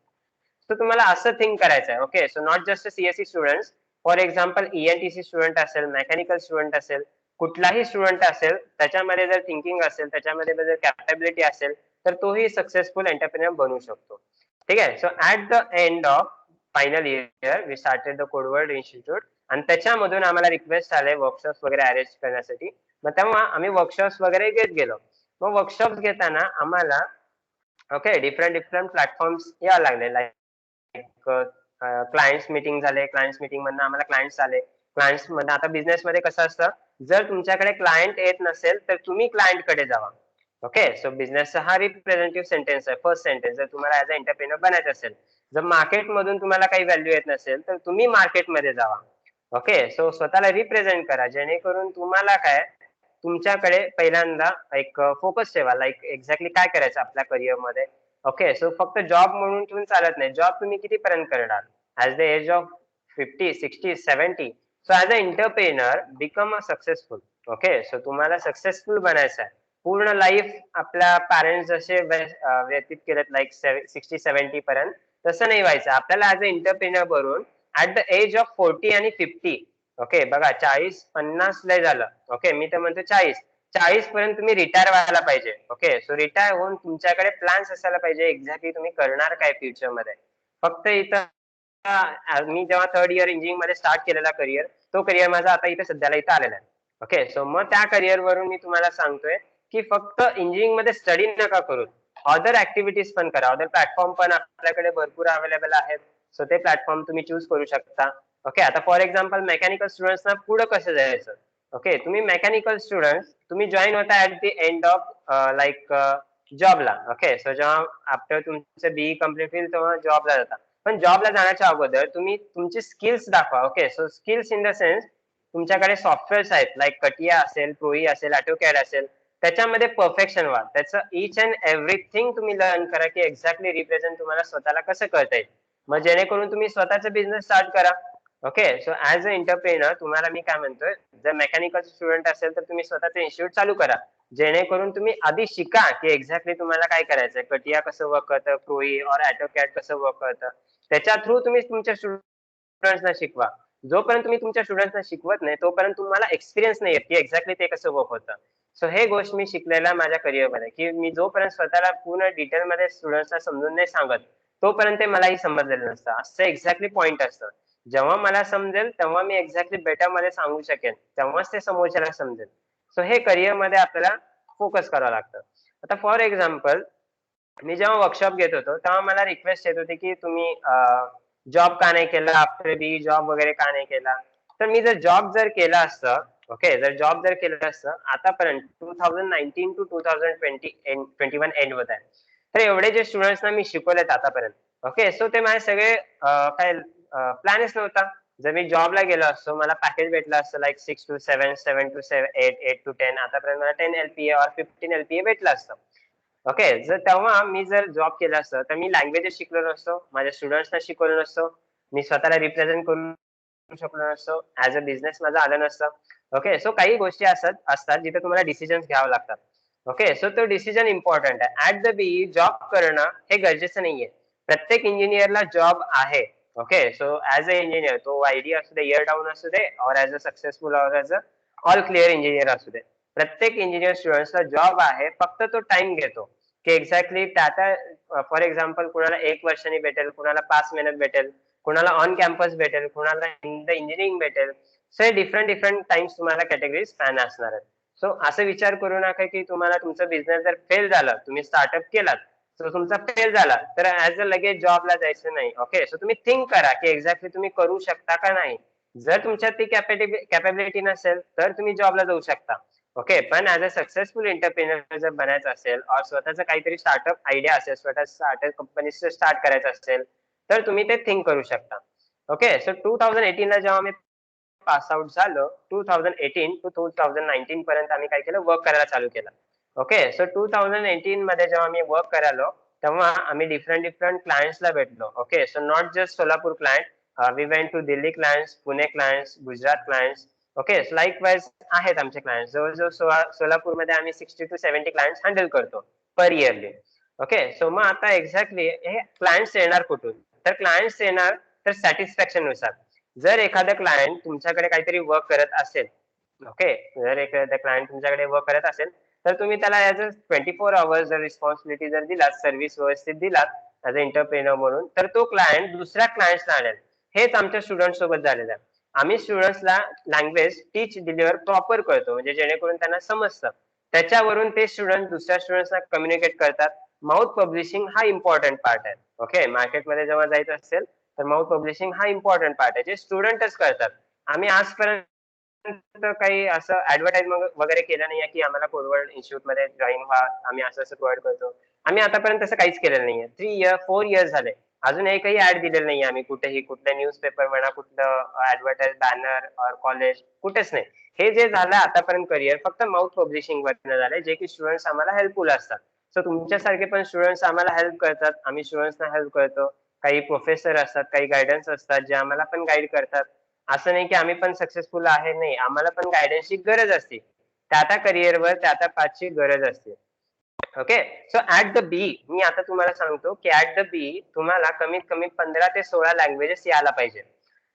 सो तुम्हाला असं थिंक करायचं आहे. Okay. So not just CSC students, for example ENTC student असेल, मेकॅनिकल स्टुडंट असेल, कुठलाही स्टुडंट असेल, त्याच्यामध्ये जर थिंकिंग असेल, त्याच्यामध्ये जर कॅपेबिलिटी असेल, तर तोही सक्सेसफुल एंटरप्रेन्योर बनू शकतो. ठीक आहे. So at the end of final year we started the code world institute, आणि त्याच्यामधून आम्हाला रिक्वेस्ट आले वर्कशॉप्स वगैरे अरेंज करण्यासाठी. मग तेव्हा आम्ही वर्कशॉप्स वगैरे घेत गेलो. मग वर्कशॉप्स घेताना आम्हाला ओके डिफरंट प्लॅटफॉर्म्स यायला लागले. लाईक क्लायंट्स मीटिंग झाले, क्लायंट्स मीटिंग मधनं आम्हाला क्लायंट्स आले. क्लायंट्स मध्ये आता बिझनेस मध्ये कसं असतं, जर तुमच्याकडे क्लायंट येत नसेल तर तुम्ही क्लायंट कडे जावा. ओके. सो बिझनेसचा हा रिप्रेझेंटेटिव्ह सेंटेन्स आहे, फर्स्ट सेंटेन्स. जर तुम्हाला ऍज अ एंटरप्रेन्योर बनायचं असेल, जर मार्केटमधून तुम्हाला काही व्हॅल्यू येत नसेल तर तुम्ही मार्केटमध्ये जावा. ओके. सो स्वतःला रिप्रेझेंट करा, जेणेकरून तुम्हाला काय, तुमच्याकडे पहिल्यांदा एक फोकस ठेवा, लाईक एक्झॅक्टली काय करायचं आपल्या करिअरमध्ये. ओके. सो फक्त जॉब म्हणून तुम्ही चालत नाही. जॉब तुम्ही कितीपर्यंत करणार, at the age of 50, 60, 70. So as a entrepreneur become a successful. Okay. So तुम्हाला सक्सेसफुल बनायचं आहे. पूर्ण लाईफ आपल्या पॅरेंट्स जसे व्यतीत केलेत लाईक 60-70 पर्यंत, तसं नाही व्हायचं आपल्याला. ऍज अ एंटरप्रेन्योर बनून ऍट द एज ऑफ 40 आणि 50, ओके बघा 40-50 लय झालं. ओके. मी तर म्हणतो 40 पर्यंत तुम्ही रिटायर व्हायला पाहिजे. ओके. सो रिटायर होऊन तुमच्याकडे प्लॅन्स असायला पाहिजे, एक्झॅक्टली तुम्ही करणार काय फ्युचर मध्ये. फक्त इथं मी जेव्हा थर्ड इयर इंजिनिअरिंग मध्ये स्टार्ट केलेला करिअर, तो करिअर माझा आता इथे सध्याला इथं आलेला आहे. ओके. सो मग त्या करिअर वरून मी तुम्हाला सांगतोय की फक्त इंजिनिअरिंग मध्ये स्टडी नका करू, अदर ऍक्टिव्हिटीज पण करा. अदर प्लॅटफॉर्म पण आपल्याकडे भरपूर अवेलेबल आहेत. सो ते प्लॅटफॉर्म तुम्ही चूज करू शकता. ओके. आता फॉर एक्झाम्पल मेकॅनिकल स्टुडंट्सना पुढे कसं जायचं. ओके. तुम्ही मेकॅनिकल स्टुडंट्स तुम्ही जॉईन होता at the end of like जॉबला. ओके. सो जेव्हा आफ्टर तुमचं बीई कम्प्लीट होईल तेव्हा जॉबला जाता, पण जॉबला जाण्याच्या अगोदर तुम्ही तुमची स्किल्स दाखवा. Okay. So skills in the sense तुमच्याकडे सॉफ्टवेअर्स आहेत, लाईक कटिया असेल, प्रोई असेल, ऑटोकॅड असेल, त्याच्यामध्ये परफेक्शन व्हा. त्याचं इच अँड एव्हरीथिंग तुम्ही लर्न करा की एक्झॅक्टली रिप्रेझेंट तुम्हाला स्वतःला कसं करता येईल, मग जेणेकरून तुम्ही स्वतःचा बिझनेस स्टार्ट करा. ओके. सो ऍज अ एंटरप्रेनर तुम्हाला मी काय म्हणतोय, जर मेकॅनिकल स्टुडंट असेल तर तुम्ही स्वतःचं इन्स्टिट्यूट चालू करा, जेणेकरून तुम्ही आधी शिका की एक्झॅक्टली तुम्हाला काय करायचंय, कटिया कसं वर्क करतं, प्रोई और ऑटोकॅड कसं वर्क करतं. त्याच्या थ्रू तुम्ही तुमच्या स्टुडंट्सना शिकवा. जोपर्यंत तुम्ही तुमच्या स्टुडंट्सना शिकवत नाही तोपर्यंत तुम्हाला एक्सपिरियन्स नाही येत की एक्झॅक्टली ते कसं वर्क होतं. सो हे गोष्ट मी शिकलेला माझ्या करिअरमध्ये, की मी जोपर्यंत स्वतःला पूर्ण डिटेलमध्ये स्टुडंट्सना समजून नाही सांगत तोपर्यंत मलाही समजलेलं नसतं. असं एक्झॅक्टली पॉईंट असतं. जेव्हा मला समजेल तेव्हा मी एक्झॅक्टली बेटर मध्ये सांगू शकेन, तेव्हाच ते समोरच्याला समजेल. सो हे करिअरमध्ये आपल्याला फोकस करावं लागतं. आता फॉर एक्झाम्पल मी जेव्हा वर्कशॉप घेत होतो तेव्हा मला रिक्वेस्ट येत होती की तुम्ही जॉब का नाही केला, आफ्टर बी जॉब वगैरे का नाही केला. तर मी जर केला असतं, ओके, जर जॉब जर केलं असतं आतापर्यंत 2019 to 2021 एंड होत आहे, तर एवढे जे स्टुडंट्सना मी शिकवलेत आतापर्यंत, ओके, सो ते माझे सगळे काय प्लॅनच नव्हता. जर मी जॉबला गेलो असतो मला पॅकेज भेटलं असतं लाईक 6 to 7, 7 to 8, 8 to 10, आतापर्यंत मला 10 LPA और 15 LPA भेटलं असतं. ओके. जर तेव्हा मी जर जॉब केला असतं तर मी लँग्वेजेस शिकलो नसतो, माझ्या स्टुडंट्सना शिकवलं नसतो, मी स्वतःला रिप्रेझेंट करू शकलो नसतो, ऍज अ बिझनेस माझं आलं नसतं. ओके. सो काही गोष्टी असतात जिथे तुम्हाला डिसिजन घ्यावं लागतात. ओके. सो तो डिसिजन इम्पॉर्टंट आहे. ऍट द बी जॉब करणं हे गरजेचं नाहीये. प्रत्येक इंजिनियरला जॉब आहे. ओके. सो ऍज अ इंजिनियर तो आयडिया असू दे, इयर डाऊन असू दे, और ऍज अ सक्सेसफुल और as a all clear engineer असू दे, प्रत्येक इंजिनियर स्टुडंट्सला जॉब आहे. फक्त तो टाइम घेतो की एक्झॅक्टली त्या फॉर एक्झाम्पल कुणाला 1 वर्षांनी भेटेल, कुणाला 5 महिन्यात भेटेल, कुणाला ऑन कॅम्पस भेटेल, कुणाला इन द इंजिनिअरिंग भेटेल. सो डिफरंट टाइम्स तुम्हाला कॅटेगरी स्पॅन असणार आहेत. सो असं विचार करू नका की तुम्हाला तुमचं बिझनेस जर फेल झालं, तुम्ही स्टार्टअप केलात, सो तुमचा फेल झाला तर ऍज अ लगेच जॉबला जायचं नाही. ओके. सो तुम्ही थिंक करा की एक्झॅक्टली तुम्ही करू शकता का नाही. जर तुमच्यात ती कॅपॅबिलिटी नसेल तर तुम्ही जॉबला जाऊ शकता. ओके, पण ऍज अ सक्सेसफुल एंटरप्रेन्युअर जर बनायचं असेल और स्वतःचं काहीतरी स्टार्टअप आयडिया असेल, स्वतः स्टार्टअप कंपनी स्टार्ट करायचं असेल तर तुम्ही ते थिंक करू शकता. ओके, सो 2018 ला जेव्हा मी पास आउट झालो, 2018 टू 2019 पर्यंत आम्ही काय केलं, वर्क करायला चालू केलं. ओके, सो 2018 मध्ये जेव्हा मी वर्क करायलो तेव्हा आम्ही डिफरंट क्लायंट्सला भेटलो. Okay, so not just Solapur client, we went to Delhi clients, Pune clients, Gujarat clients. Okay, like wise आहेत आमचे क्लायंट्स. जवळजवळ सोलापूरमध्ये आम्ही 60 to 70 क्लायंट्स हँडल करतो पर इयरली. ओके, सो मग आता एक्झॅक्टली हे क्लायंट्स येणार कुठून, तर क्लायंट्स येणार तर सॅटिस्फॅक्शन नुसार. जर एखादा क्लायंट तुमच्याकडे काहीतरी वर्क करत असेल, ओके, जर एखादा क्लायंट तुमच्याकडे वर्क करत असेल तर तुम्ही त्याला ऍज अ 24 आवर्स जर रिस्पॉन्सिबिलिटी जर दिलात, सर्व्हिस व्यवस्थित दिलात ऍज अ एंटरप्रेनर म्हणून, तर तो क्लायंट दुसऱ्या क्लायंट्सला आणेल. हेच आमच्या स्टुडंट सोबत झालेलं आहे. आम्ही स्टुडंट्सला लँग्वेज टीच डिलिव्हर प्रॉपर करतो, म्हणजे जेणेकरून त्यांना समजतं. त्याच्यावरून ते स्टुडंट दुसऱ्या स्टुडंट्सना कम्युनिकेट करतात. माउथ पब्लिशिंग हा इम्पॉर्टंट पार्ट आहे. ओके, मार्केटमध्ये जेव्हा जायचं असेल तर माउथ पब्लिशिंग हा इम्पॉर्टंट पार्ट आहे, जे स्टुडंटच करतात. आम्ही आजपर्यंत काही असं ऍडव्हर्टाइजमेंट वगैरे केलं नाही की आम्हाला कोडवर्ल्ड इन्स्टिट्यूट मध्ये जॉईन व्हा, आम्ही असं प्रोव्हाइड करतो. आम्ही आतापर्यंत तसं काहीच केलेलं नाहीये. 4 इयर्स झाले, अजून एकही ऍड दिलेलं नाही आम्ही कुठेही, कुठल्या न्यूजपेपर म्हणा, कुठलं ऍडव्हर्टाइज बॅनर और कॉलेज, कुठेच नाही. हे जे झालं आतापर्यंत करिअर फक्त माउथ पब्लिशिंग वरनं झालंय, जे की स्टुडंट्स आम्हाला हेल्पफुल असतात. सो तुमच्यासारखे पण स्टुडंट्स आम्हाला हेल्प करतात, आम्ही स्टुडंट्सना हेल्प करतो. काही प्रोफेसर असतात, काही गायडन्स असतात जे आम्हाला पण गाईड करतात. असं नाही की आम्ही पण सक्सेसफुल आहे, नाही, आम्हाला पण गायडन्सची गरज असते. त्या करिअरवर त्या पाथची गरज असते. ओके, सो ऍट द बी मी आता तुम्हाला सांगतो की ऍट द बी तुम्हाला कमीत कमी 15 ते 16 लँग्वेजेस यायला पाहिजे.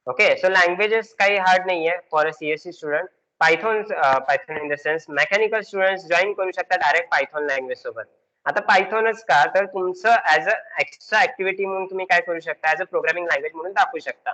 ओके, सो लँग्वेजेस काही हार्ड नाहीये for a CSC student. Python in the sense mechanical students join करू शकतात डायरेक्ट पायथॉन लँग्वेज सोबत. आता पायथॉनच का, तर तुमचं ऍज अ एक्स्ट्रा ऍक्टिव्हिटी म्हणून तुम्ही काय करू शकता, ऍज अ प्रोग्रामिंग लँग्वेज म्हणून दाखवू शकता.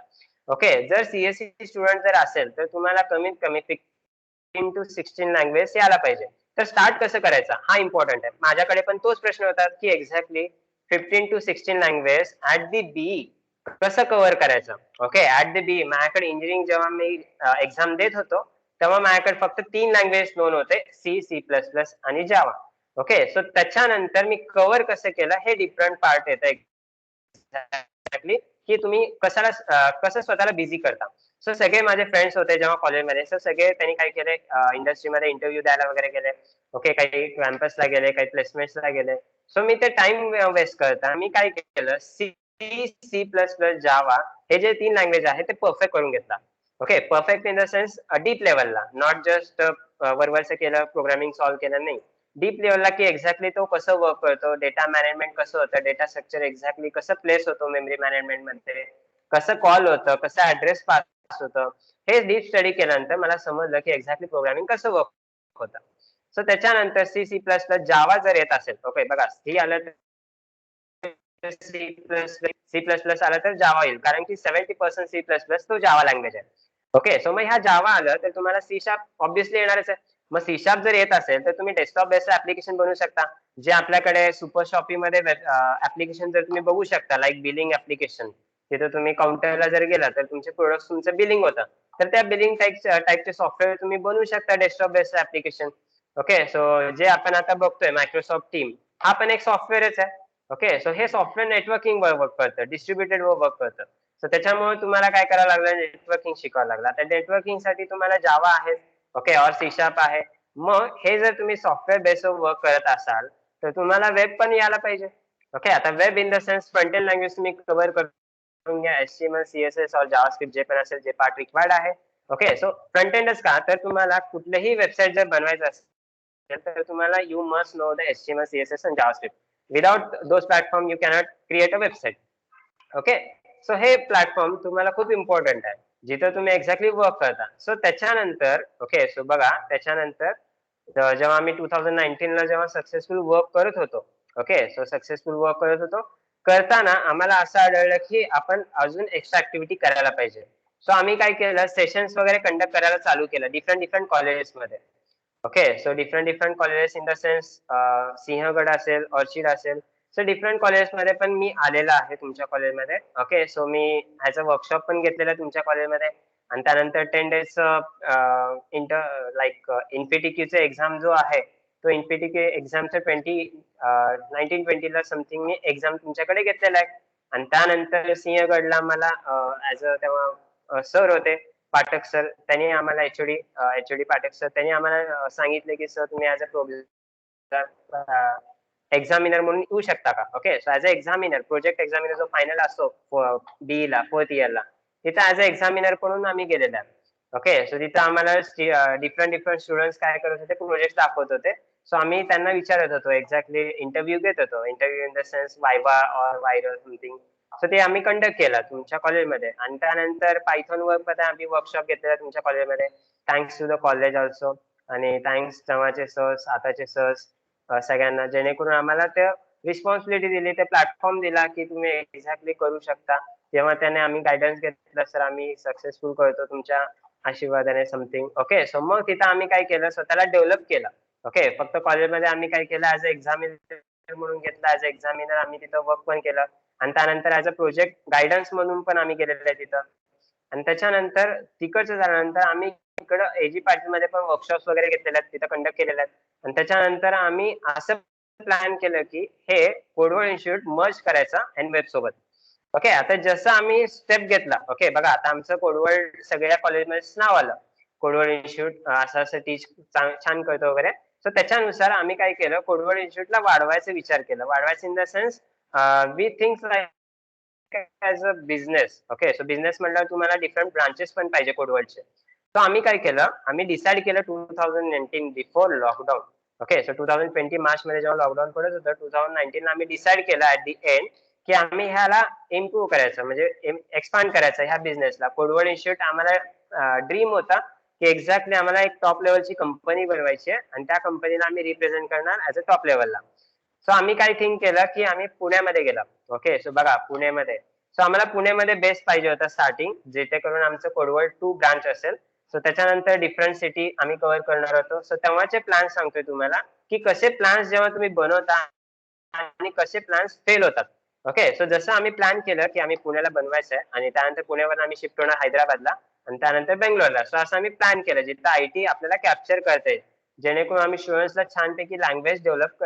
ओके, जर सीएससी स्टुडंट जर असेल तर तुम्हाला कमीत कमी 15 to 16 लँग्वेज यायला पाहिजे. तर स्टार्ट कसं करायचं हा इम्पॉर्टंट आहे. माझ्याकडे पण तोच प्रश्न होता की exactly 15 to 16 language at the B कसं कव्हर करायचं. ओके, ऍट द बी माझ्याकडे इंजिनिअरिंग जेव्हा मी एक्झाम देत होतो तेव्हा माझ्याकडे फक्त 3 लँग्वेज नोन होते, सी, सी प्लस प्लस आणि जावा. ओके, सो त्याच्यानंतर मी कव्हर कसं केलं हे डिफरंट पार्ट येतं एक्झॅक्टली, की तुम्ही कसं स्वतःला बिझी करता. सो सगळे माझे फ्रेंड्स होते जेव्हा कॉलेजमध्ये, सो सगळे त्यांनी काय केले, इंडस्ट्रीमध्ये इंटरव्ह्यू द्यायला वगैरे गेले. ओके, काही कॅम्पसला गेले, काही प्लेसमेंट्सला गेले. सो मी ते टाइम वेस्ट करता मी काय केलं, सी, सी प्लस प्लस, जावा हे जे 3 लँग्वेज आहे ते परफेक्ट करून घेतला. Okay, perfect in the sense deep लेवलला, नॉट जस्ट वरवरचं केलं, प्रोग्रामिंग सॉल्व्ह केलं, नाही, डीप लेवलला की एक्झॅक्टली तो कसं वर्क करतो, डेटा मॅनेजमेंट कसं होतं, डेटा स्ट्रक्चर एक्झॅक्टली कसं प्लेस होतो मेमरी मॅनेजमेंट मध्ये, कसं कॉल होतं, कसं ऍड्रेस पास होतं, हे डीप स्टडी केल्यानंतर मला समजलं की एक्झॅक्टली प्रोग्रामिंग कसं वर्क होतं. सो त्याच्यानंतर सी, सी प्लस प्लस, जावा जर येत असेल, ओके बघा सी आलं तर सी प्लस प्लस आलं तर जावा येईल, कारण की 70% सी प्लस प्लस तो जावा लँग्वेज आहे. ओके, सो मग ह्या जावा आलं तर तुम्हाला सी शार्प ऑब्व्हियसली येणारच आहे. मग सी शार्प जर येत असेल तर तुम्ही डेस्कटॉप बेस्ड ऍप्लिकेशन बनवू शकता, जे आपल्याकडे सुपर शॉपी मध्ये ऍप्लिकेशन जर तुम्ही बघू शकता, लाईक बिलिंग ऍप्लिकेशन. तिथे तुम्ही काउंटरला जर गेला तर तुमचे प्रोडक्ट तुमचं बिलिंग होतं, तर त्या बिलिंग टाईपचे सॉफ्टवेअर तुम्ही बनवू शकता desktop based application. Okay, so जे आपण आता बघतोय मायक्रोसॉफ्ट टीम, हा पण एक सॉफ्टवेअरच आहे. ओके, सो हे सॉफ्टवेअर नेटवर्किंग वर वर्क करतं, डिस्ट्रीब्युटेड वर वर्क करतं. सो त्याच्यामुळे तुम्हाला काय करावं लागलं, नेटवर्किंग शिकावं लागलं. त्या नेटवर्किंग साठी तुम्हाला जावा आहे, ओके, और सी शार्प आहे. मग हे जर तुम्ही सॉफ्टवेअर बेस्ड वर्क करत असाल तर तुम्हाला वेब पण यायला पाहिजे. ओके, आता web in the sense front end language तुम्ही कव्हर करून घ्या, HTML, CSS और जावास्क्रिप्ट जे पण असेल, जे पार्ट रिक्वायर्ड आहे. ओके, सो फ्रंट एंडच का, तर तुम्हाला कुठलंही वेबसाईट जर बनवायचं असेल तर तुम्हाला you must know the HTML, CSS and JavaScript. Without those platform you cannot create a website. Okay, so हे प्लॅटफॉर्म तुम्हाला खूप इम्पॉर्टंट आहे, जिथं तुम्ही एक्झॅक्टली वर्क करता. सो त्याच्यानंतर ओके, सो बघा त्याच्यानंतर जेव्हा आम्ही 2019 ला जेव्हा सक्सेसफुल वर्क करत होतो, ओके, सो सक्सेसफुल वर्क करत होतो, करताना आम्हाला असं आढळलं की आपण अजून एक्स्ट्रा ऍक्टिव्हिटी करायला पाहिजे. सो आम्ही काय केलं, सेशन्स वगैरे कंडक्ट करायला चालू केलं डिफरंट कॉलेजेसमध्ये. Okay, so different colleges in the sense Sinhagad असेल, ऑर्चिड असेल, सो डिफरंट कॉलेजमध्ये पण मी आलेला आहे तुमच्या कॉलेजमध्ये. ओके, सो मी ह्याचं वर्कशॉप पण घेतलेलं आहे तुमच्या कॉलेजमध्ये, आणि त्यानंतर 10 डेज इन्फिटिक्यूचा एक्झाम जो आहे तो इन्फिटिक्यू एक्झामचा 1920 समथिंग मी एक्झाम तुमच्याकडे घेतलेला आहे. आणि त्यानंतर सिंहगडला मला ऍज अ तेव्हा सर होते पाठक सर, त्यांनी आम्हाला एचओडी पाठक सर त्यांनी आम्हाला सांगितले की सर तुम्ही ऍज अ एक्झामिनर म्हणून येऊ शकता का. ओके, सो ऍज अ एक्झामिनर, प्रोजेक्ट एक्झामिनर जो फायनल असतो बी ला 4th इयरला, तिथं ऍज अ एक्झामिनर म्हणून आम्ही गेलेलो आहे. ओके, सो तिथं आम्हाला डिफरंट स्टुडंट्स काय करत होते, प्रोजेक्ट दाखवत होते. सो आम्ही त्यांना विचारत होतो, एक्झॅक्टली इंटरव्ह्यू घेत होतो, interview in the sense viva or viral something. So ते आम्ही कंडक्ट केला तुमच्या कॉलेजमध्ये. आणि त्यानंतर पायथॉन वर पण आम्ही वर्कशॉप घेतलेला तुमच्या कॉलेजमध्ये, thanks to the college also. आणि थँक्स तेव्हाचे सर्स, आताचे सर्स, सगळ्यांना, जेणेकरून आम्हाला ते रिस्पॉन्सिबिलिटी दिली, ते प्लॅटफॉर्म दिला की तुम्ही एक्झॅक्टली करू शकता. जेव्हा त्याने आम्ही गायडन्स घेतलं सर आम्ही सक्सेसफुल करतो तुमच्या आशीर्वादाने समथिंग. ओके, सो मग तिथं आम्ही काय केलं, स्वतःला डेव्हलप केलं. ओके, फक्त कॉलेजमध्ये आम्ही काय केलं, ऍज अ एक्झामिनर म्हणून घेतलं, ऍज अ एक्झामिनर आम्ही तिथं वर्क पण केलं. आणि त्यानंतर ऍज अ प्रोजेक्ट गायडन्स म्हणून पण आम्ही गेलेलं आहे तिथं. आणि त्याच्यानंतर तिकडचं झाल्यानंतर आम्ही इकडं एजी पाटीलमध्ये पण वर्कशॉप्स वगैरे घेतलेले आहेत, तिथं कंडक्ट केलेले आहेत. आणि त्याच्यानंतर आम्ही असं प्लॅन केलं की हे कोडवर्ड इन्स्टिट्यूट मर्ज करायचा एनवेब सोबत. ओके, आता जसं आम्ही स्टेप घेतला, ओके बघा आता आमचं कोडवर्ड सगळ्या कॉलेजमध्ये नाव आलं, कोडवर्ड इन्स्टिट्यूट असं असं टीच छान करतो वगैरे. सो त्याच्यानुसार आम्ही काय केलं, कोडवर्ड इन्स्टिट्यूटला वाढवायचा विचार केला. वाढवायचं in the sense we think like as a business. Okay, so business म्हटल्यावर तुम्हाला डिफरंट ब्रांचेस पण पाहिजे कोडवर्डचे. सो आम्ही काय केलं, आम्ही डिसाईड केलं 2019 before lockdown. Okay, so 2020 March मध्ये जेव्हा लॉकडाऊन पडत होतं 2019 आम्ही डिसाईड केलं ऍट दी एंड की आम्ही ह्याला इम्प्रूव्ह करायचं, म्हणजे एक्सपांड करायचं ह्या बिझनेसला. कोडवर्ड इन्स्टिट्यूट आम्हाला ड्रीम होता की एक्झॅक्टली आम्हाला एक टॉप लेवलची कंपनी बनवायची आहे आणि त्या कंपनीला आम्ही रिप्रेझेंट करणार ऍज अ टॉप लेवलला. सो आम्ही काय थिंक केलं की आम्ही पुण्यामध्ये गेलो. ओके, सो बघा पुण्यामध्ये, सो आम्हाला पुण्यामध्ये बेस्ट पाहिजे होता स्टार्टिंग, जेथे करून आमचं कोडवर्ड 2 ब्रांच असेल. सो त्याच्यानंतर डिफरंट सिटी आम्ही कव्हर करणार होतो. सो तेव्हाचे प्लॅन सांगतोय तुम्हाला की कसे प्लॅन्स जेव्हा तुम्ही बनवता आणि कसे प्लॅन्स फेल होतात. ओके, सो जसं आम्ही प्लॅन केलं की आम्ही पुण्याला बनवायचं आहे आणि त्यानंतर पुण्यावर आम्ही शिफ्ट होणार हैदराबादला आणि त्यानंतर बेंगलोरला. सो असं आम्ही प्लॅन केलं जिथं आयटी आपल्याला कॅप्चर करता येईल, जेणेकरून आम्ही स्टुडंट्सला छानपैकी लँग्वेज डेव्हलप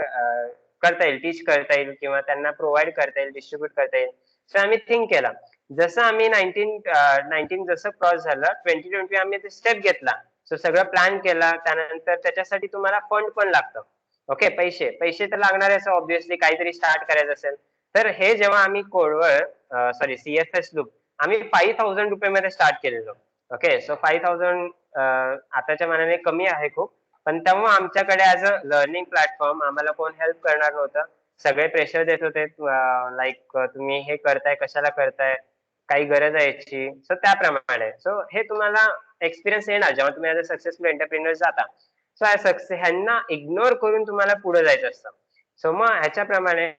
करता येईल, टीच करता येईल किंवा त्यांना प्रोव्हाइड करता येईल, डिस्ट्रीब्यूट करता येईल. सो आम्ही थिंक केला. जसं आम्ही 19 जसं क्रॉस झालं 2020 आम्ही ते स्टेप घेतला. सो सगळं प्लॅन केला. त्यानंतर त्याच्यासाठी तुम्हाला फंड पण लागतं. ओके, पैसे तर लागणार आहे. ऑब्व्हियसली काहीतरी स्टार्ट करायचं असेल तर हे जेव्हा आम्ही कोडवर्ड CFS लूप आम्ही 5,000 रुपये स्टार्ट केलेलो. ओके, सो 5,000 आताच्या मानाने कमी आहे खूप, पण तेव्हा आमच्याकडे ऍज अ लर्निंग प्लॅटफॉर्म आम्हाला कोण हेल्प करणार नव्हतं. सगळे प्रेशर देत होते, लाईक तुम्ही हे करताय कशाला करताय, काही गरज आहे याची. सो त्याप्रमाणे सो हे तुम्हाला एक्सपिरियन्स येणार जेव्हा तुम्ही ऍज अ सक्सेसफुल एंटरप्रिनर जाता. सो ह्यांना इग्नोर करून तुम्हाला पुढे जायचं असतं. सो मग ह्याच्याप्रमाणे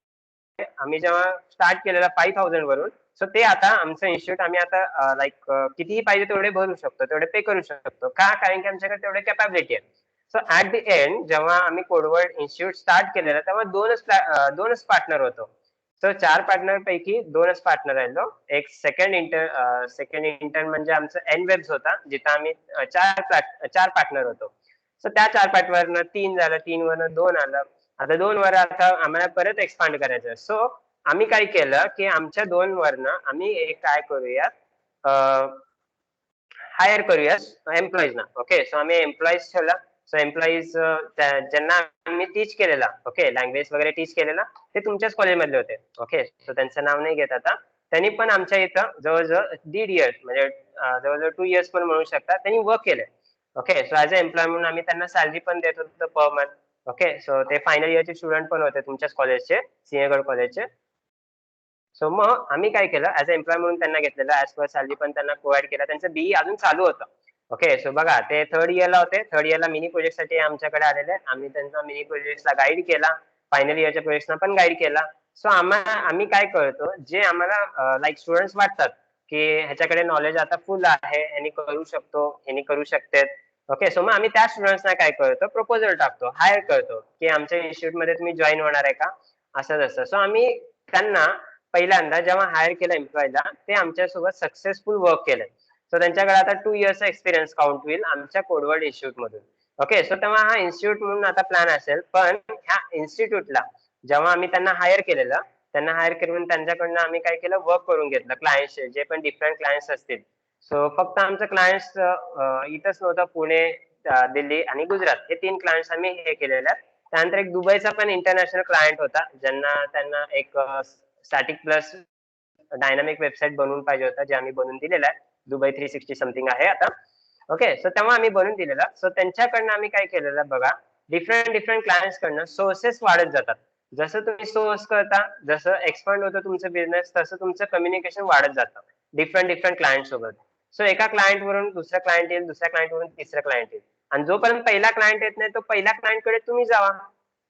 आम्ही जेव्हा स्टार्ट केलेलं 5,000 वरून, सो ते आता आमचं इन्स्टिट्यूट आम्ही आता लाईक कितीही पाहिजे तेवढे भरू शकतो, तेवढे पे करू शकतो. का? कारण की आमच्याकडे तेवढे कॅपॅबिलिटी आहे. सो ऍट दी एंड जेव्हा आम्ही कोडवर्ड इन्स्टिट्यूट स्टार्ट केलेलं तेव्हा दोनच पार्टनर होतो. सो 4 पार्टनर पैकी 2च पार्टनर राहिलो. एक सेकंड इंटर्न म्हणजे आमचं एनवेब्स होता, जिथं आम्ही 4 पार्टनर होतो. सो त्या 4 पार्टनरनं 3 झालं, 3 वरनं 2 आलं. आता 2 वर आता आम्हाला परत एक्सपांड करायचं. सो आम्ही काय केलं की आमच्या 2 वरनं आम्ही एक काय करूयात, हायर करूयात एम्प्लॉईजना. ओके, सो आम्ही एम्प्लॉईज ठेवला. सो एम्प्लॉईज ज्यांना आम्ही टीच केलेला, ओके लँग्वेज वगैरे टीच केलेला, ते तुमच्याच कॉलेजमधले होते. ओके, सो त्यांचं नाव नाही घेत आता. त्यांनी पण आमच्या इथं जवळजवळ 1.5 इयर्स म्हणजे जवळजवळ 2 इयर्स पण म्हणू शकता त्यांनी वर्क केलंय. Okay, so as a employee म्हणून आम्ही त्यांना सॅलरी पण देत होतो पर मंथ. ओके, सो ते फायनल इयरचे स्टुडंट पण होते तुमच्याच कॉलेजचे, सिंहगड कॉलेजचे. सो मग आम्ही काय केलं, ऍज अ एम्प्लॉय म्हणून त्यांना घेतलेलं, ऍज पर सॅलरी पण त्यांना प्रोव्हाइड केला. त्यांचं बीई अजून चालू होतं. ओके, सो बघा ते 3rd इयरला होते. 3rd इयरला मिनी प्रोजेक्टसाठी आमच्याकडे आलेले. आम्ही त्यांचा मिनी प्रोजेक्टला गाईड केला, फायनल इयरच्या प्रोजेक्टना पण गाईड केला. सो आम्ही काय करतो, जे आम्हाला लाईक स्टुडंट्स वाटतात की ह्याच्याकडे नॉलेज आता फुल आहे, ह्यांनी करू शकतो, ह्यांनी करू शकते. ओके, सो मग आम्ही त्या स्टुडंट्सना काय करतो, प्रपोजल टाकतो, हायर करतो की आमच्या इन्स्टिट्यूटमध्ये तुम्ही जॉईन होणार आहे का, असं तसं. सो आम्ही त्यांना पहिल्यांदा जेव्हा हायर केलं एम्प्लॉयला, ते आमच्यासोबत सक्सेसफुल वर्क केलंय. सो त्यांच्याकडे आता 2 इयर्सचा एक्सपिरियन्स काउंट होईल आमच्या कोडवर्ड इन्स्टिट्यूट मधून. ओके, सो तेव्हा हा इन्स्टिट्यूट म्हणून आता प्लॅन असेल, पण ह्या इन्स्टिट्यूटला जेव्हा आम्ही त्यांना हायर केलेलं, त्यांना हायर करून त्यांच्याकडनं आम्ही काय केलं, वर्क करून घेतलं क्लायंट्सचे, जे पण डिफरंट क्लायंट्स असतील. सो फक्त आमचं क्लायंट्स इथंच नव्हतं, पुणे, दिल्ली आणि गुजरात हे 3 क्लायंट्स आम्ही हे केलेले आहेत. त्यानंतर एक दुबईचा पण इंटरनॅशनल क्लायंट होता, त्यांना एक स्टॅटिक प्लस डायनामिक वेबसाईट बनवून पाहिजे होता, जे आम्ही बनवून दिलेला आहे. दुबई 360 समथिंग आहे आता. ओके, सो तेव्हा आम्ही बनवून दिलेला. सो त्यांच्याकडनं आम्ही काय केलेलं बघा, डिफरंट क्लायंट्स कडनं सोर्सेस वाढत जातात. जसं तुम्ही सोर्स करता, जसं एक्सपांड होतं तुमचं बिझनेस, तसं तुमचं कम्युनिकेशन वाढत जातं डिफरंट क्लायंट सोबत. सो एका क्लायंट वरून दुसरा क्लायंट येईल, दुसऱ्या क्लायंट वरून तिसरा क्लायंट येईल, आणि जोपर्यंत पहिला क्लायंट येत नाही तो पहिल्या क्लायंट कडे तुम्ही जावा.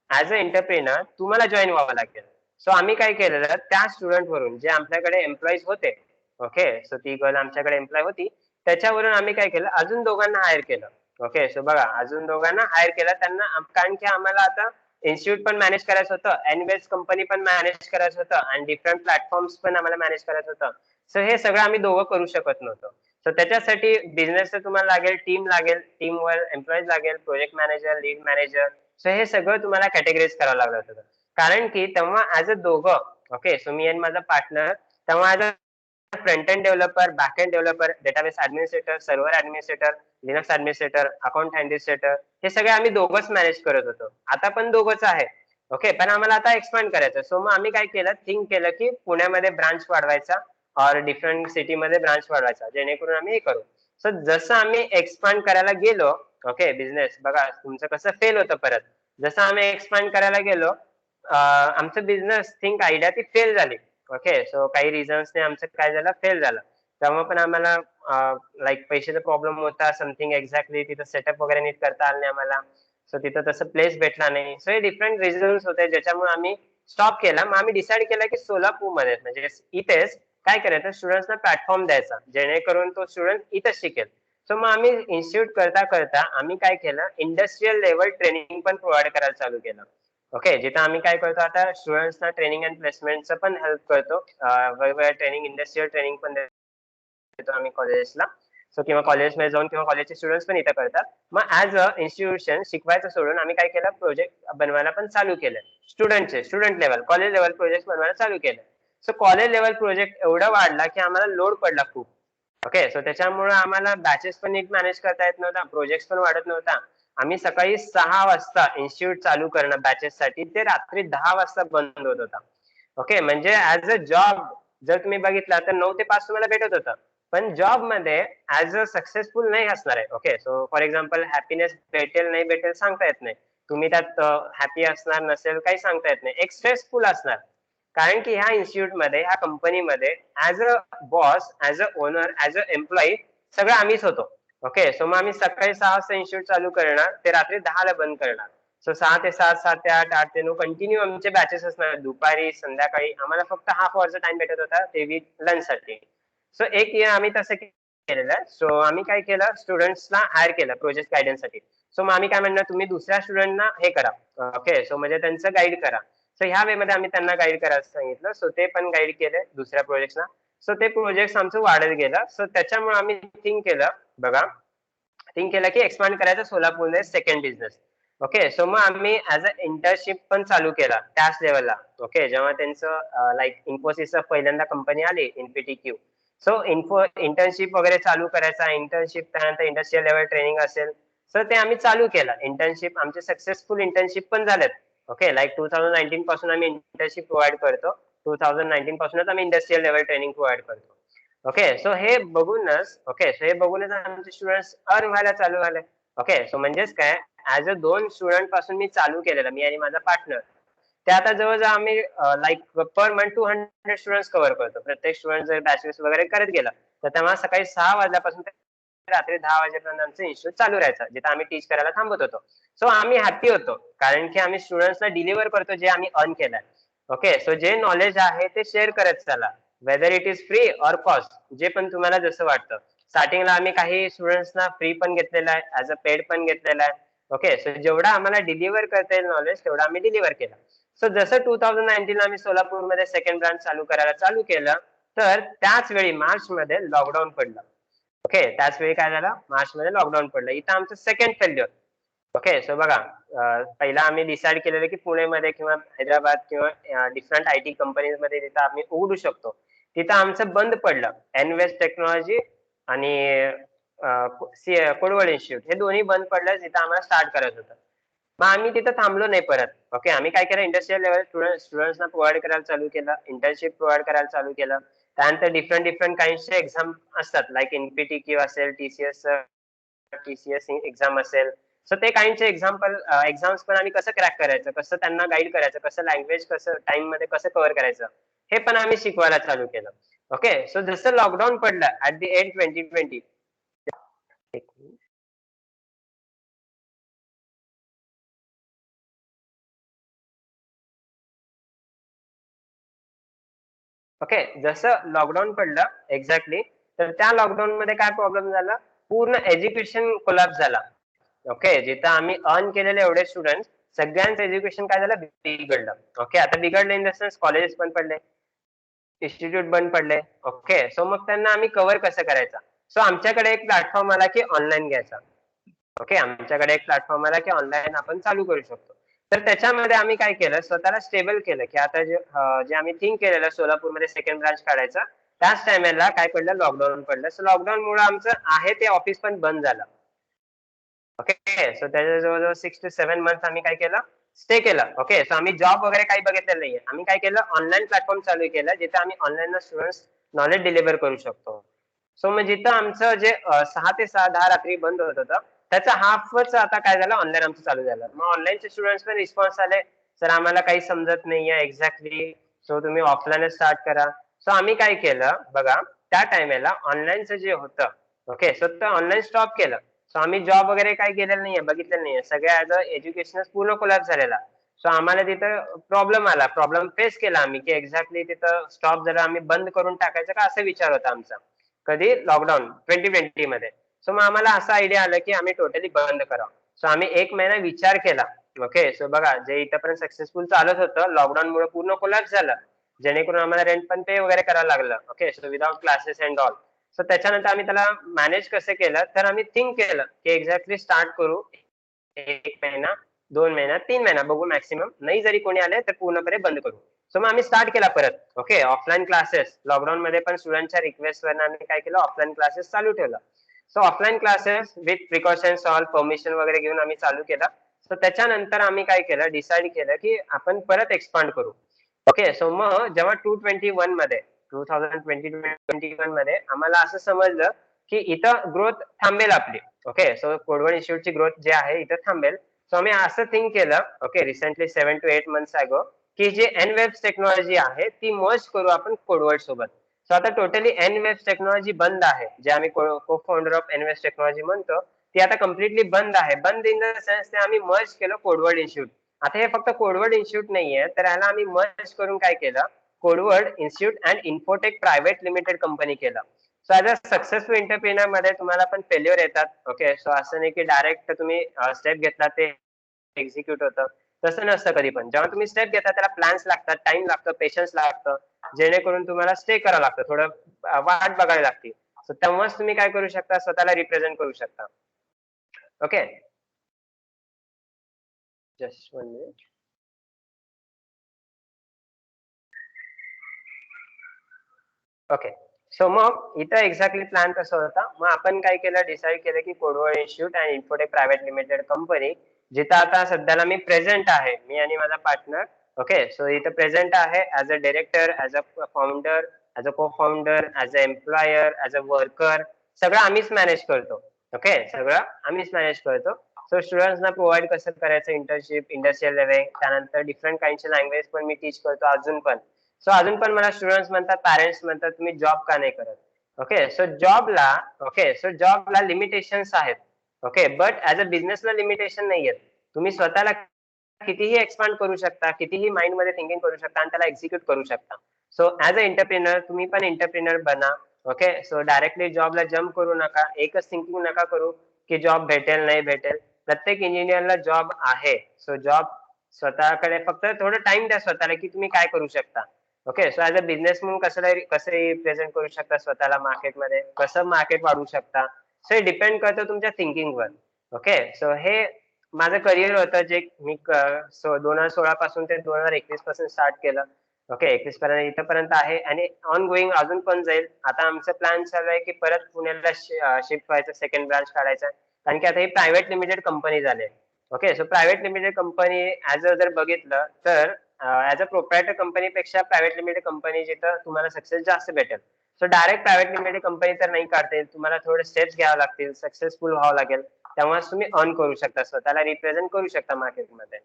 ऍज अ एंटरप्रेनर तुम्हाला जॉईन व्हावं लागेल. सो आम्ही काय केलेलं, त्या स्टुडंट वरून जे आमच्याकडे एम्प्लॉईज होते, ओके, सो ती गर्ल आमच्याकडे एम्प्लॉय होती, त्याच्यावरून आम्ही काय केलं, अजून दोघांना हायर केलं. ओके, सो बघा, अजून दोघांना हायर केलं त्यांना, कारण की आम्हाला आता इन्स्टिट्यूट पण मॅनेज करायचं होतं, एनवेस कंपनी पण मॅनेज करायचं होतं, आणि डिफरंट प्लॅटफॉर्म्स पण आम्हाला मॅनेज करायचं होतं. सो हे सगळं आम्ही दोघं करू शकत नव्हतो. सो त्याच्यासाठी बिझनेसचं तुम्हाला लागेल, टीम लागेल, टीमवर एम्प्लॉईज लागेल, project manager, lead manager. So हे सगळं तुम्हाला कॅटेगराईज करावं लागलं होतं, कारण की तेव्हा ऍज अ दोघं, ओके, सो मी आणि माझा पार्टनर तेव्हा as a front end developer, back end developer, database administrator, server administrator, Linux administrator, account administrator, हे सगळे आम्ही दोघंच मॅनेज करत होतो. आता पण दोघंच आहे. ओके, पण आम्हाला आता एक्सपांड करायचं. सो मग आम्ही काय केलं, थिंक केलं की पुण्यामध्ये ब्रांच वाढवायचा और डिफरंट सिटीमध्ये ब्रांच वाढवायचा, जेणेकरून आम्ही हे करू. सो जसं आम्ही एक्सपांड करायला गेलो, ओके, बिझनेस बघा तुमचं कसं फेल होतं परत. जसं आम्ही एक्सपांड करायला गेलो, आमचं बिझनेस थिंक आयडिया ती फेल झाली. ओके, सो काही रिझन्सने आमचं काय झालं, फेल झालं. तेव्हा पण आम्हाला लाईक पैशाचा प्रॉब्लेम होता, समथिंग एक्झॅक्टली तिथं सेटअप वगैरे नीट करता आलं नाही आम्हाला. सो तिथं तसं प्लेस भेटला नाही. सो हे डिफरंट रिझन्स होते ज्याच्यामुळे आम्ही स्टॉप केला. मग आम्ही डिसाईड केलं की सोलापूरमध्ये म्हणजे इथेच काय करायचं, स्टुडंट्सना प्लॅटफॉर्म द्यायचा, जेणेकरून तो स्टुडंट इथंच शिकेल. सो मग आम्ही इन्स्टिट्यूट करता करता आम्ही काय केलं, इंडस्ट्रियल लेवल ट्रेनिंग पण प्रोव्हाइड करायला चालू केलं. ओके, जिथं आम्ही काय करतो आता, स्टुडंट्सना ट्रेनिंग अँड प्लेसमेंटचं पण हेल्प करतो, वेगवेगळ्या ट्रेनिंग, इंडस्ट्रियल ट्रेनिंग पण देतो आम्ही कॉलेजेसला. सो किंवा कॉलेजमध्ये जाऊन किंवा कॉलेजचे स्टुडंट्स पण इथं करतात. मग ऍज अ इन्स्टिट्यूशन शिकवायचं सोडून आम्ही काय केलं, प्रोजेक्ट बनवायला पण चालू केलं. Student level, college level project बनवायला चालू केलं. सो कॉलेज लेवल प्रोजेक्ट एवढा वाढला की आम्हाला लोड पडला खूप. ओके, सो त्याच्यामुळे आम्हाला बॅचेस पण नीट मॅनेज करता येत नव्हता, प्रोजेक्ट पण वाढत नव्हता. आम्ही सकाळी 6 वाजता इन्स्टिट्यूट चालू करणं बॅचेससाठी, ते रात्री 10 वाजता बंद होत होता. ओके, म्हणजे ऍज अ जॉब जर तुम्ही बघितला तर 9 ते 5 तुम्हाला भेटत होतं, पण जॉब मध्ये ऍज अ सक्सेसफुल नाही असणार आहे. Okay, so for example happiness भेटेल नाही भेटेल सांगता येत नाही, तुम्ही त्यात हॅपी असणार नसेल काही सांगता येत नाही, एक स्ट्रेसफुल असणार. कारण की ह्या इन्स्टिट्यूटमध्ये, ह्या कंपनीमध्ये as a boss, as a owner, as a employee सगळं आम्हीच होतो. ओके, सो मग आम्ही सकाळी 6 वाजता इन्स्टिट्यूट चालू करणार, ते रात्री 10 ला बंद करणार. सो 6 ते 7, 7 ते 8, 8 ते 9 कंटिन्यू आमचे बॅचेस असणार, दुपारी संध्याकाळी. आम्हाला फक्त हाफ अवरचा टाइम भेटत होता ते विथ लंच साठी. सो एक इयर आम्ही तसं केलेलं आहे. सो आम्ही काय केलं, स्टुडंट्सला हायर केलं प्रोजेक्ट गायडन्ससाठी. सो मग आम्ही काय म्हणणार, तुम्ही दुसऱ्या स्टुडंटना हे करा, ओके, सो म्हणजे त्यांचं गाईड करा. सो ह्या वे मध्ये आम्ही त्यांना गाईड करायला सांगितलं. सो ते पण गाईड केले दुसऱ्या प्रोजेक्टना. सो ते प्रोजेक्ट आमचं वाढत गेलं. सो त्याच्यामुळे आम्ही थिंक केलं की एक्सपांड करायचं सोलापूरमध्ये सेकंड बिझनेस. ओके, सो मग आम्ही ऍज अ इंटर्नशिप पण चालू केला त्याच लेवलला. ओके, जेव्हा त्यांचं लाईक इन्फोसिसचं पहिल्यांदा कंपनी आली इन्फिटीक्यू, सो इंटर्नशिप वगैरे चालू करायचा. इंटर्नशिप त्यानंतर इंडस्ट्रियल लेवल ट्रेनिंग असेल, सो ते आम्ही चालू केलं. इंटर्नशिप आमचे सक्सेसफुल इंटर्नशिप पण झालेत. ओके, लाईक 2019 पासून आम्ही इंटर्नशिप प्रोव्हाइड करतो. 2019 पासूनच आम्ही इंडस्ट्रियल लेवल ट्रेनिंग प्रोव्हाइड करतो. ओके, सो हे बघूनच आमचे स्टुडंट्स अर्न व्हायला चालू झाले. ओके, सो म्हणजेच काय, ऍज अ 2 स्टुडंट पासून मी चालू केलेलं, मी आणि माझा पार्टनर. ते आता जवळजवळ आम्ही like per month 200 students cover करतो. प्रत्येक स्टुडंट जर बॅचेस वगैरे करत गेला तर तेव्हा सकाळी 6 वाजल्यापासून रात्री 10 वाजेपर्यंत आमचं इन्स्टिट्यूट चालू राहायचं, जिथं आम्ही टीच करायला थांबत होतो. सो आम्ही हॅपी होतो, कारण की आम्ही स्टुडंट्सना डिलिव्हर करतो जे आम्ही अर्न केलंय. ओके, सो जे नॉलेज आहे ते शेअर करत चला, whether it is free or cost, जे पण तुम्हाला जसं वाटतं. स्टार्टिंगला आम्ही काही स्टुडंट्सना फ्री पण घेतलेला आहे, ऍज अ पेड पण घेतलेला आहे. ओके, सो जेवढा आम्हाला डिलिव्हर करता येईल नॉलेज तेवढा आम्ही डिलिव्हर केलं. सो जसं 2019 आम्ही सोलापूरमध्ये सेकंड ब्रांच चालू करायला चालू केलं, तर त्याच वेळी मार्च मध्ये लॉकडाऊन पडलं. ओके, त्याच वेळी काय झालं, मार्च मध्ये लॉकडाऊन पडलं. इथं आमचं सेकंड फेल्युअर. ओके, सो बघा, पहिला आम्ही डिसाईड केलेलं की पुणेमध्ये किंवा हैदराबाद किंवा डिफरंट IT कंपनीज मध्ये तिथं आम्ही उघडू शकतो. तिथं आमचं बंद पडलं. एनवेस्ट टेक्नॉलॉजी आणि कोडवर्ड इन्स्टिट्यूट हे दोन्ही बंद पडलं जिथं आम्हाला स्टार्ट करायचं होतं. मग आम्ही तिथं थांबलो नाही परत. ओके, आम्ही काय केलं, इंडस्ट्रियल लेवल स्टुडंट्सना प्रोव्हाइड करायला चालू केलं, इंटर्नशिप प्रोव्हाइड करायला चालू केलं. त्यानंतर डिफरंट काइंडचे एक्झाम असतात, लाईक NPTQ असेल, TCS एक्झाम असेल. सो ते काइंडचे एक्झाम्स पण आम्ही कसं क्रॅक करायचं, कसं त्यांना गाईड करायचं, कसं लँग्वेज कसं टाइम मध्ये कसं कव्हर करायचं, हे पण आम्ही शिकवायला चालू केलं. ओके, सो जसं लॉकडाऊन पडलं ऍट दी एंड 2020. ओके, जसं लॉकडाऊन पडलं एक्झॅक्टली, तर त्या लॉकडाऊन मध्ये काय प्रॉब्लेम झाला, पूर्ण एज्युकेशन कोलॅप्स झाला. ओके, जिथं आम्ही अर्न केलेले एवढे स्टुडंट सगळ्यांचं एज्युकेशन काय झालं, बिघडलं. ओके, आता बिघडलं इन द सेन्स कॉलेजेस बंद पडले, इन्स्टिट्यूट बंद पडले. ओके, सो मग त्यांना आम्ही कव्हर कसं करायचं. सो आमच्याकडे एक प्लॅटफॉर्म आला की ऑनलाईन घ्यायचा. ओके, आमच्याकडे एक प्लॅटफॉर्म आला की ऑनलाईन आपण चालू करू शकतो. तर त्याच्यामध्ये आम्ही काय केलं, स्वतःला स्टेबल केलं की आता जे आम्ही थिंक केलेलं सोलापूरमध्ये सेकंड ब्रांच काढायचा, त्याच टायमाला काय पडलं, लॉकडाऊन पडलं. सो लॉकडाऊन मुळे आमचं आहे ते ऑफिस पण बंद झालं. ओके, सो त्याच्या जवळजवळ 6 to 7 months आम्ही काय केलं, स्टे केलं. ओके, सो आम्ही जॉब वगैरे काही बघितलेलं नाहीये. आम्ही काय केलं, ऑनलाईन प्लॅटफॉर्म चालू केलं जिथे आम्ही ऑनलाईन स्टुडंट्स नॉलेज डिलिव्हर करू शकतो. सो मग जिथं आमचं जे 6 ते 10 रात्री बंद होत होतं, त्याचा हाफच आता काय झालं, ऑनलाईन आमचं चालू झालं. मग ऑनलाईनचे स्टुडंट्स पण रिस्पॉन्स आले, सर आम्हाला काही समजत नाहीये एक्झॅक्टली, सो तुम्ही ऑफलाईनच स्टार्ट करा. सो आम्ही काय केलं बघा, त्या टायमाला ऑनलाईनचं जे होतं, ओके, सो ते ऑनलाईन स्टॉप केलं. सो आम्ही जॉब वगैरे काही केलेलं नाहीये, बघितलेलं नाहीये, सगळ्या ऍज अ एज्युकेशन पूर्ण कोलॅप्स झालेला. सो आम्हाला तिथं प्रॉब्लेम फेस केला आम्ही की एक्झॅक्टली तिथं स्टॉप झाला, आम्ही बंद करून टाकायचं का असं विचार होता आमचा, कधी, लॉकडाऊन 2020 मध्ये. सो मग आम्हाला असं आयडिया आलं की आम्ही टोटली बंद करावं. सो आम्ही 1 महिना विचार केला. ओके, सो बघा, जे इथंपर्यंत सक्सेसफुल चालत होतं, लॉकडाऊन मुळे पूर्ण कोलॅप्स झालं, जेणेकरून आम्हाला रेंट पण पे वगैरे करायला लागलं. Okay, so without classes and all. So त्याच्यानंतर आम्ही त्याला मॅनेज कसं केलं, तर आम्ही थिंक केलं की एक्झॅक्टली स्टार्ट करू 1 महिना, 2 महिना, 3 महिना बघू मॅक्सिमम, नाही जरी कोणी आले तर पूर्णपणे बंद करू. सो मग आम्ही स्टार्ट केला परत. ओके, ऑफलाईन क्लासेस लॉकडाऊन मध्ये पण स्टुडंटच्या रिक्वेस्टवर आम्ही काय केलं, ऑफलाईन क्लासेस चालू ठेवलं. So offline classes with precautions all permission वगैरे घेऊन आम्ही चालू केलं. सो त्याच्यानंतर आम्ही काय केलं, डिसाईड केलं की आपण परत एक्सपांड करू. ओके, सो मग जेव्हा 2021 मध्ये आम्हाला असं समजलं की इथं ग्रोथ थांबेल आपली. ओके, सो कोडवर्ड इन्स्टिट्यूटची ग्रोथ जे आहे इथं थांबेल. सो आम्ही असं थिंक केलं, ओके, रिसेंटली 7 to 8 months अगो, की जे एनवेब्स टेक्नॉलॉजी आहे ती मर्ज करू आपण कोडवर्ड सोबत. सो आता टोटली एनवेब्स टेक्नॉलॉजी बंद आहे, जे आम्ही को फाउंडर ऑफ एनवेब्स टेक्नॉलॉजी म्हणतो, ती आता कम्प्लिटली बंद आहे. बंद इन द सेन्स ते आम्ही मर्ज केलं कोडवर्ड इन्स्टिट्यूट. आता हे फक्त कोडवर्ड इन्स्टिट्यूट नाहीये, तर याला आम्ही मर्ज करून काय केलं, Codeword Institute and Infotech private limited company केलं. So as a successful entrepreneur मध्ये तुम्हाला पण फेल्युअर येतात. ओके, सो असं नाही की डायरेक्ट तुम्ही स्टेप घेतला ते एक्झिक्यूट होतं, तसं नसतं कधी पण. जेव्हा तुम्ही स्टेप घेता त्याला प्लॅन्स लागतात, टाइम लागतं, पेशन्स लागतं, जेणेकरून तुम्हाला स्टे करावं लागतं, थोडं वाट बघावी लागते. सो तेव्हाच तुम्ही काय करू शकता, स्वतःला रिप्रेझेंट करू शकता. Okay, just 1 minute. Okay, so मग इथं एक्झॅक्टली प्लॅन कसं होता, मग आपण काय केलं, डिसाईड केलं की Codeword Institute and Infotech private limited company, जिथं आता सध्याला मी प्रेझेंट आहे, मी आणि माझा पार्टनर. ओके, सो इथं प्रेझेंट आहे as a director, as a founder, as a co founder, as a employer, as a worker, सगळं आम्हीच मॅनेज करतो. ओके, सगळं आम्हीच मॅनेज करतो. सो स्टुडंट्सना प्रोव्हाइड कसं करायचं, इंटर्नशिप, इंडस्ट्रियल लेव्हल, त्यानंतर डिफरंट काइंडचे लँग्वेज पण मी टीच करतो अजून पण. सो अजून पण मला स्टुडंट्स म्हणतात, पॅरेंट्स म्हणतात, तुम्ही जॉब का नाही करत. ओके, सो जॉबला लिमिटेशन्स आहेत. ओके, बट ऍज अ बिझनेसला लिमिटेशन नाही आहेत. तुम्ही स्वतःला कितीही एक्सपांड करू शकता, कितीही माइंड मध्ये थिंकिंग करू शकता आणि त्याला एक्झिक्यूट करू शकता. सो ऍज अ एंटरप्रिनर तुम्ही पण एंटरप्रिनर बना. ओके, सो डायरेक्टली जॉबला जम्प करू नका, एकच थिंकिंग नका करू की जॉब भेटेल नाही भेटेल. प्रत्येक इंजिनियरला जॉब आहे. सो जॉब स्वतःकडे फक्त थोडं टाइम द्या स्वतःला की तुम्ही काय करू शकता. Okay. So as a business म्हणून कसं रिप्रेझेंट करू शकता स्वतःला मार्केटमध्ये, कसं मार्केट वाढवू शकता. सो हे डिपेंड करतं तुमच्या थिंकिंगवर. ओके. सो हे माझं करिअर होतं जे मी 2016 पासून ते 2021 पासून स्टार्ट केलं. ओके. 21 पर्यंत इथपर्यंत आहे आणि ऑन गोईंग अजून पण जाईल. आता आमचं प्लॅन चालू आहे की परत पुण्याला शिफ्ट व्हायचं, सेकंड ब्रांच काढायचं, कारण की आता ही प्रायव्हेट लिमिटेड कंपनी झाली. Okay. So private limited company as a जर बघितलं तर ऍज अ प्रोप्रायटर कंपनीपेक्षा प्रायव्हेट लिमिटेड कंपनी जिथं तुम्हाला सक्सेस जास्त भेटेल. So direct private limited company तर नाही काढता येईल, तुम्हाला थोडे स्टेप्स घ्यावे लागतील, सक्सेसफुल व्हावं लागेल, तेव्हाच तुम्ही अर्न करू शकता, स्वतःला रिप्रेझेंट करू शकता मार्केटमध्ये.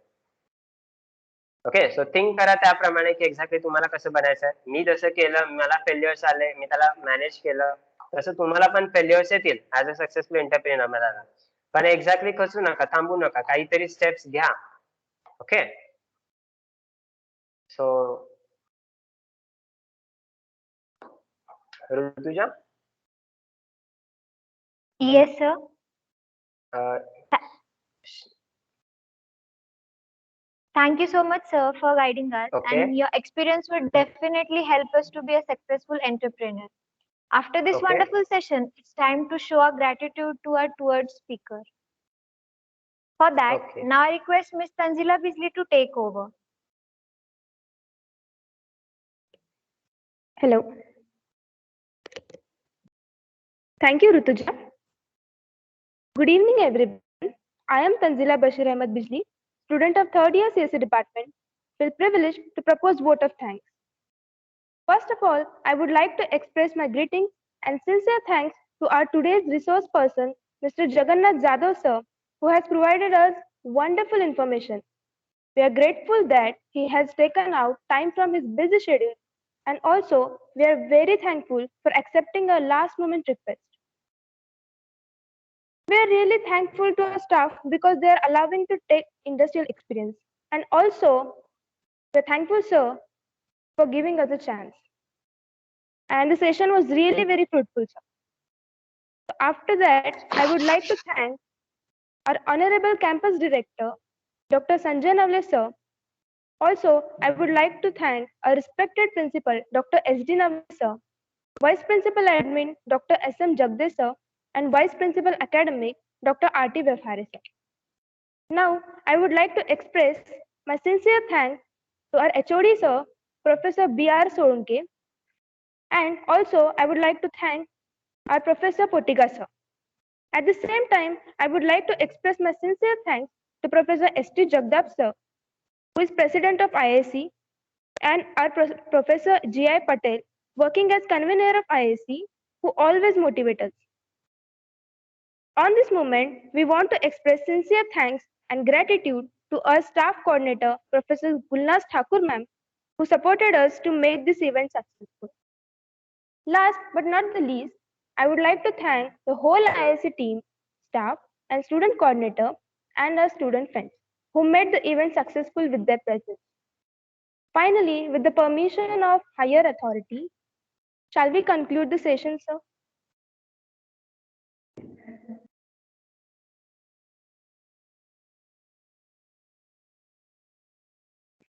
ओके. सो थिंक करा त्याप्रमाणे की एक्झॅक्टली तुम्हाला कसं बनायचं आहे. मी जसं केलं, मला फेल्युअर्स आले, मी त्याला मॅनेज केलं, तसं तुम्हाला पण फेल्युअर्स येतील ऍज अ सक्सेसफुल एंटरप्रेन्युअर मला. पण एक्झॅक्टली खचू नका, थांबू नका, काहीतरी स्टेप्स घ्या. Okay. So Rutuja, Yes, sir. Thank you so much, sir, for guiding us. Okay. And your experience would definitely help us to be a successful entrepreneur. After this Okay. wonderful session, it's time to show our gratitude to our towards speaker. For that, Okay. now I request Ms. Tanzila Bisley to take over. Hello. Thank you, Rutuja. Good evening, everyone. I am Tanzila Bashir Ahmed Bijli, student of third year CSE department, feel privileged to propose vote of thanks. First of all, I would like to express my greetings and sincere thanks to our today's resource person, Mr. Jagannath Jadhav sir, who has provided us wonderful information. We are grateful that he has taken out time from his busy schedule, and also we are very thankful for accepting our last moment request. We are really thankful to our staff because they are allowing to take industrial experience. And also, we are thankful, sir, for giving us a chance. And the session was really very fruitful, sir. So after that, I would like to thank our Honorable Campus Director, Dr. Sanjay Navle, sir. Also, I would like to thank our respected Principal, Dr. S.D. Navle, sir, Vice Principal Admin, Dr. S.M. Jagdesh, sir, and Vice Principal Academic, Dr. R.T. Vefhare, sir. Now, I would like to express my sincere thanks to our HOD, sir, Professor B.R. Solanke, and also I would like to thank our Professor Potiga, sir. At the same time, I would like to express my sincere thanks to Professor S.T. Jagdap, sir, who is President of IIC, and our Professor G.I. Patel, working as convener of IIC, who always motivate us. On this moment, we want to express sincere thanks and gratitude to our staff coordinator, Professor Gulnaz Thakur ma'am, who supported us to make this event successful. Last but not the least, I would like to thank the whole IIC team, staff, and student coordinator, and our student friends who made the event successful with their presence. Finally, with the permission of higher authority, shall we conclude the session, sir?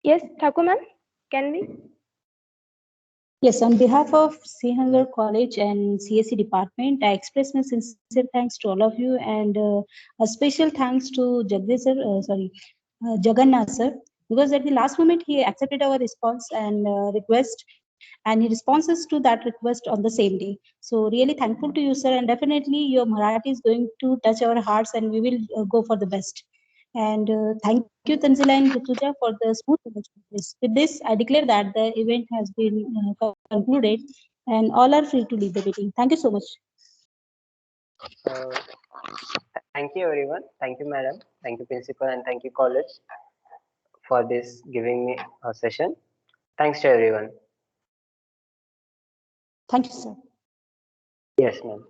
Yes, Thakur ma'am, can we? Yes, on behalf of Srinagar College and CSE department, I express my sincere thanks to all of you, and a special thanks to Jagannath sir, because at the last moment he accepted our response and request, and he responses to that request on the same day. So really thankful to you, sir, and definitely your Marathi is going to touch our hearts, and we will go for the best. And thank you, Tanzila and Rutuja, for the smooth management. With this, I declare that the event has been concluded, and all are free to leave the meeting. Thank you so much. Thank you, everyone. Thank you, madam. Thank you, principal, and thank you, college, for this giving me a session. Thanks to everyone. Thank you, sir. Yes, ma'am.